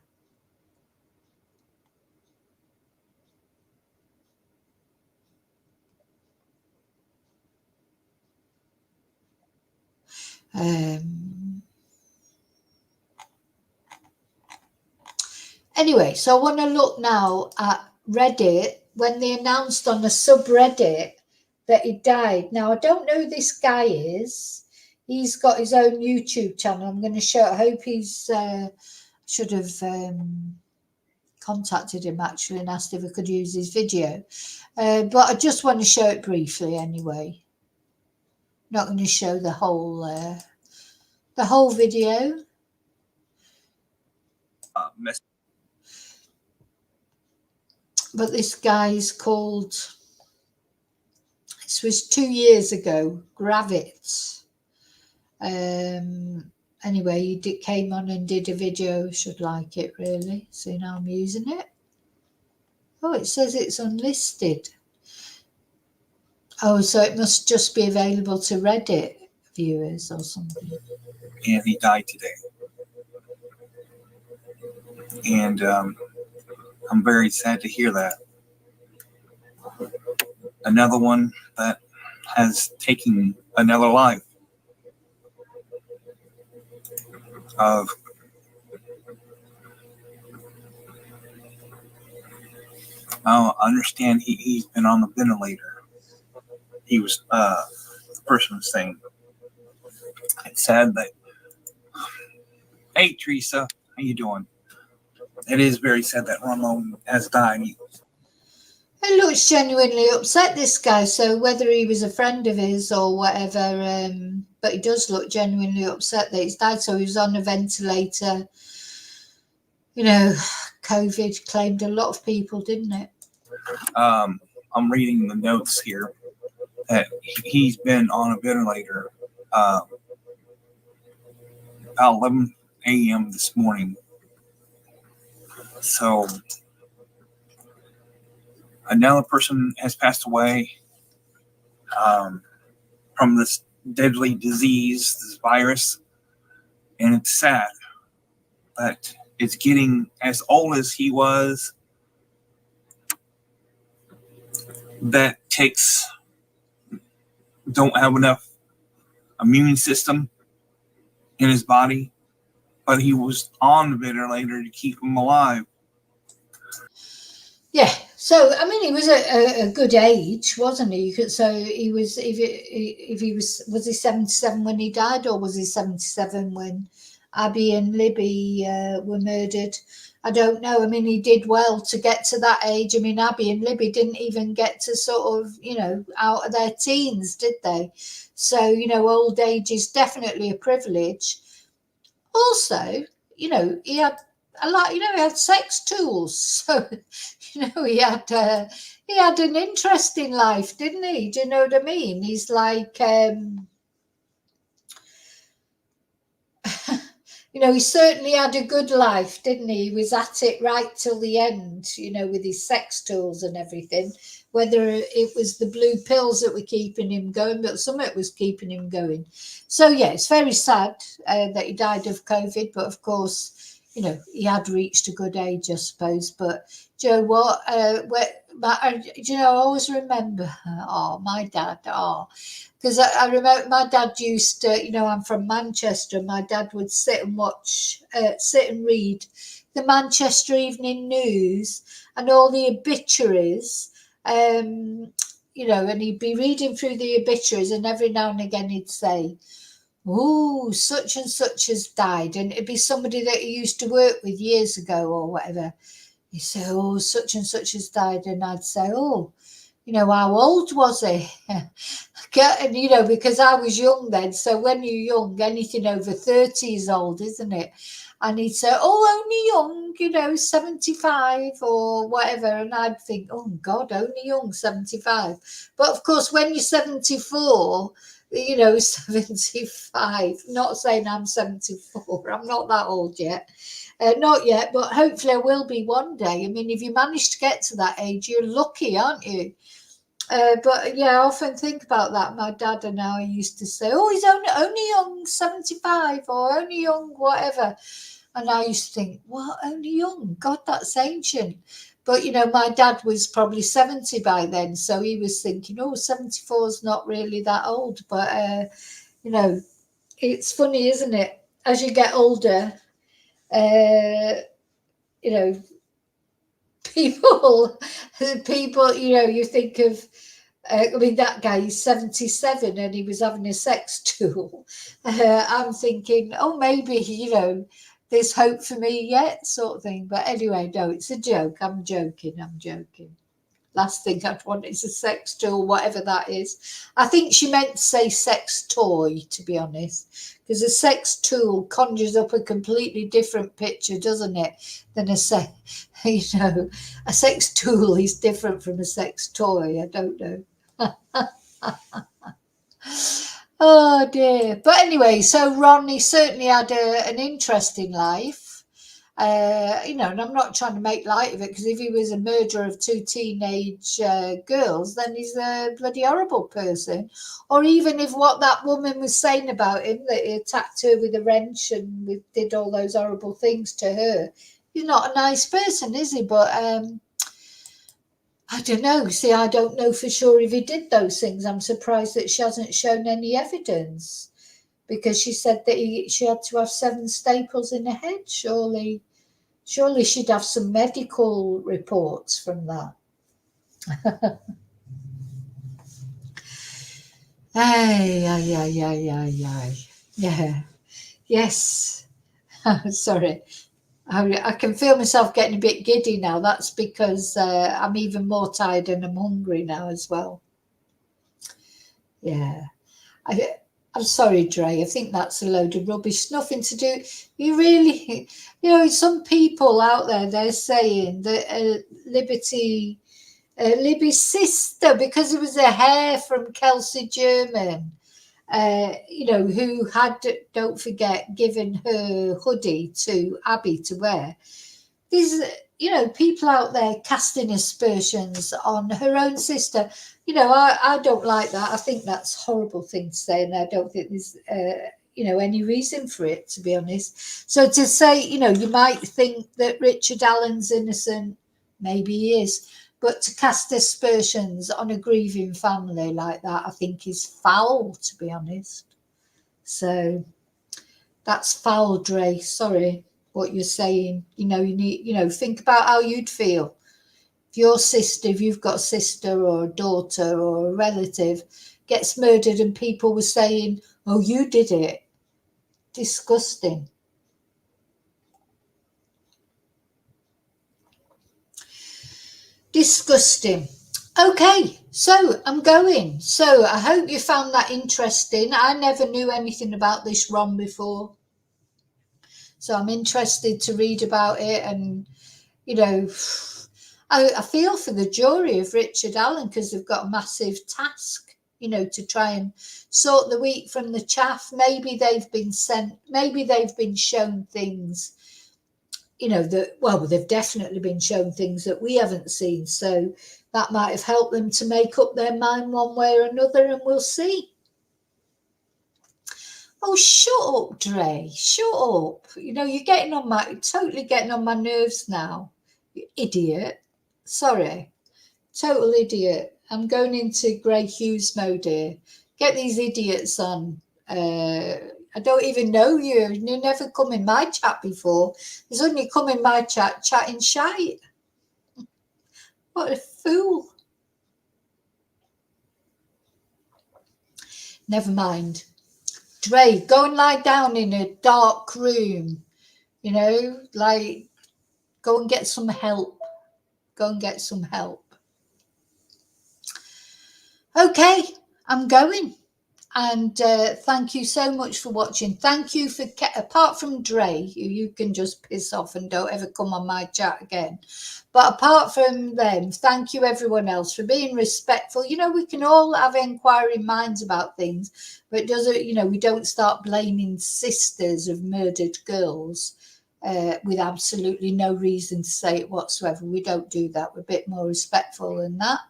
Anyway, so I want to look now at Reddit when they announced on the subreddit that he died. Now, I don't know who this guy is. He's got his own YouTube channel. I'm going to show. I hope he's should have contacted him actually and asked if I could use his video. But I just want to show it briefly anyway. Not going to show the whole video. But this guy's called, this was 2 years ago, Gravitz. Anyway, he came on and did a video. Should like it really. See, now I'm using it. Oh, it says it's unlisted. Oh, so it must just be available to Reddit viewers or something. And he died today. And I'm very sad to hear that. Another one that has taken another life. I understand he's been on the ventilator. He was, the person was saying, it's sad that, hey, Teresa, how you doing? It is very sad that Ron Logan has died. He looks genuinely upset, this guy. So whether he was a friend of his or whatever, but he does look genuinely upset that he's died. So he was on a ventilator. You know, COVID claimed a lot of people, didn't it? I'm reading the notes here that he's been on a ventilator about 11 a.m. this morning. So another person has passed away from this deadly disease, this virus, and it's sad that it's getting as old as he was. That don't have enough immune system in his body, but he was on the ventilator to keep him alive. Yeah, so I mean, he was a good age, wasn't he? So he was, if he was he 77 when he died, or was he 77 when Abby and Libby were murdered? I don't know. I mean, he did well to get to that age. I mean, Abby and Libby didn't even get to sort of, out of their teens, did they? So, old age is definitely a privilege. Also, he had a lot, he had sex tools. So, he had an interesting life, didn't he? Do you know what I mean? He's like, he certainly had a good life, didn't he? He was at it right till the end, with his sex tools and everything. Whether it was the blue pills that were keeping him going, but some of it was keeping him going. So, yeah, it's very sad that he died of COVID. But, of course, he had reached a good age, I suppose. But, do you know what? I always remember, my dad, because I remember my dad used to, I'm from Manchester, and my dad would sit and read the Manchester Evening News and all the obituaries, and he'd be reading through the obituaries, and every now and again he'd say, "Oh, such and such has died," and it'd be somebody that he used to work with years ago or whatever. He'd say, "Oh, such and such has died," and I'd say, "Oh, how old was he? And, because I was young then. So when you're young, anything over 30 is old, isn't it? And he'd say, oh, only young, 75 or whatever. And I'd think, oh, God, only young, 75. But, of course, when you're 74, 75, not saying I'm 74, I'm not that old yet. Not yet, but hopefully I will be one day. I mean, if you manage to get to that age, you're lucky, aren't you? But yeah, I often think about that. My dad and I used to say, oh, he's only young 75 or only young whatever. And I used to think, what, only young? God, that's ancient. But, my dad was probably 70 by then. So he was thinking, 74 is not really that old. But, it's funny, isn't it? As you get older, people, you think of, that guy is 77 and he was having a sex tool. I'm thinking, maybe, there's hope for me yet, sort of thing. But anyway, no, it's a joke. I'm joking. Last thing I'd want is a sex tool, whatever that is. I think she meant to say sex toy, to be honest, because a sex tool conjures up a completely different picture, doesn't it, than a sex tool is different from a sex toy. I don't know. Oh dear. But anyway, so Ronnie certainly had an interesting life. And I'm not trying to make light of it, because if he was a murderer of 2 teenage girls, then he's a bloody horrible person. Or even if what that woman was saying about him, that he attacked her with a wrench and did all those horrible things to her, he's not a nice person, is he? But I don't know. See, I don't know for sure if he did those things. I'm surprised that she hasn't shown any evidence, because she said that she had to have 7 staples in her head. Surely she'd have some medical reports from that. Yeah. Yes. Sorry. I can feel myself getting a bit giddy now. That's because I'm even more tired and I'm hungry now as well. Yeah. I'm sorry, Dre. I think that's a load of rubbish. Nothing to do. You really, some people out there, they're saying that Libby's sister, because it was a hair from Kelsey German, who had, don't forget, given her hoodie to Abby to wear. These, people out there casting aspersions on her own sister. I don't like that. I think that's a horrible thing to say, and I don't think there's, any reason for it, to be honest. So to say, you might think that Richard Allen's innocent, maybe he is, but to cast aspersions on a grieving family like that, I think is foul, to be honest. So that's foul, Dre. Sorry, what you're saying. You need, think about how you'd feel. If you've got a sister or a daughter or a relative gets murdered and people were saying, oh, you did it. Disgusting. Disgusting. Okay, so I'm going. So I hope you found that interesting. I never knew anything about this Ron before. So I'm interested to read about it, and, I feel for the jury of Richard Allen, because they've got a massive task, to try and sort the wheat from the chaff. Maybe they've been shown things, they've definitely been shown things that we haven't seen. So that might have helped them to make up their mind one way or another, and we'll see. Oh, shut up, Dre. Shut up. You're totally getting on my nerves now. You idiot. Sorry, total idiot. I'm going into Grey Hughes mode here. Get these idiots on. I don't even know you. You never come in my chat before. There's only come in my chat chatting shite. What a fool. Never mind. Dre, go and lie down in a dark room. Go and get some help. Go and get some help. Okay, I'm going. And thank you so much for watching. Thank you for, apart from Dre, you can just piss off and don't ever come on my chat again. But apart from them, thank you everyone else for being respectful. You know, we can all have inquiring minds about things, but it doesn't, you know, we don't start blaming sisters of murdered girls with absolutely no reason to say it whatsoever. We don't do that. We're a bit more respectful than that.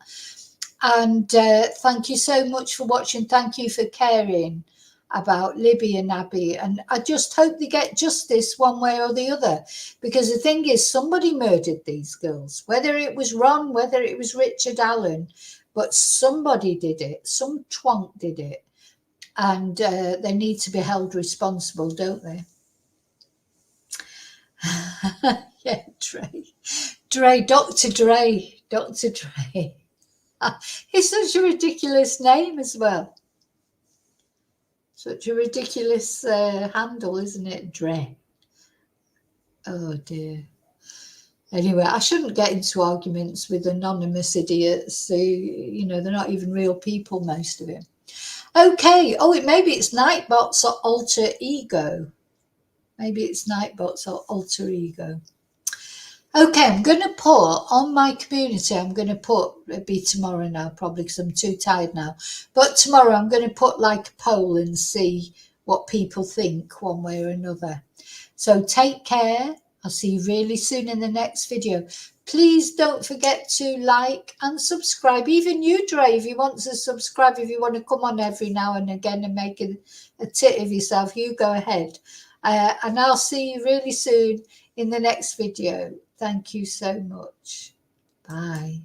And thank you so much for watching. Thank you for caring about Libby and Abby. And I just hope they get justice one way or the other. Because the thing is, somebody murdered these girls. Whether it was Ron, whether it was Richard Allen, but somebody did it. Some twonk did it. And they need to be held responsible, don't they? Yeah, Dre, Dr. Dre. It's such a ridiculous name as well. Such a ridiculous handle, isn't it? Dre. Oh dear. Anyway, I shouldn't get into arguments with anonymous idiots. You know, they're not even real people, most of them. Okay. Oh, maybe it's Nightbots or Alter Ego. Maybe it's Nightbots or Alter Ego. Okay, I'm going to put on my community, it'll be tomorrow now probably because I'm too tired now. But tomorrow I'm going to put like a poll and see what people think one way or another. So take care. I'll see you really soon in the next video. Please don't forget to like and subscribe. Even you, Dre, if you want to subscribe, if you want to come on every now and again and make a tit of yourself, you go ahead. And I'll see you really soon in the next video. Thank you so much. Bye.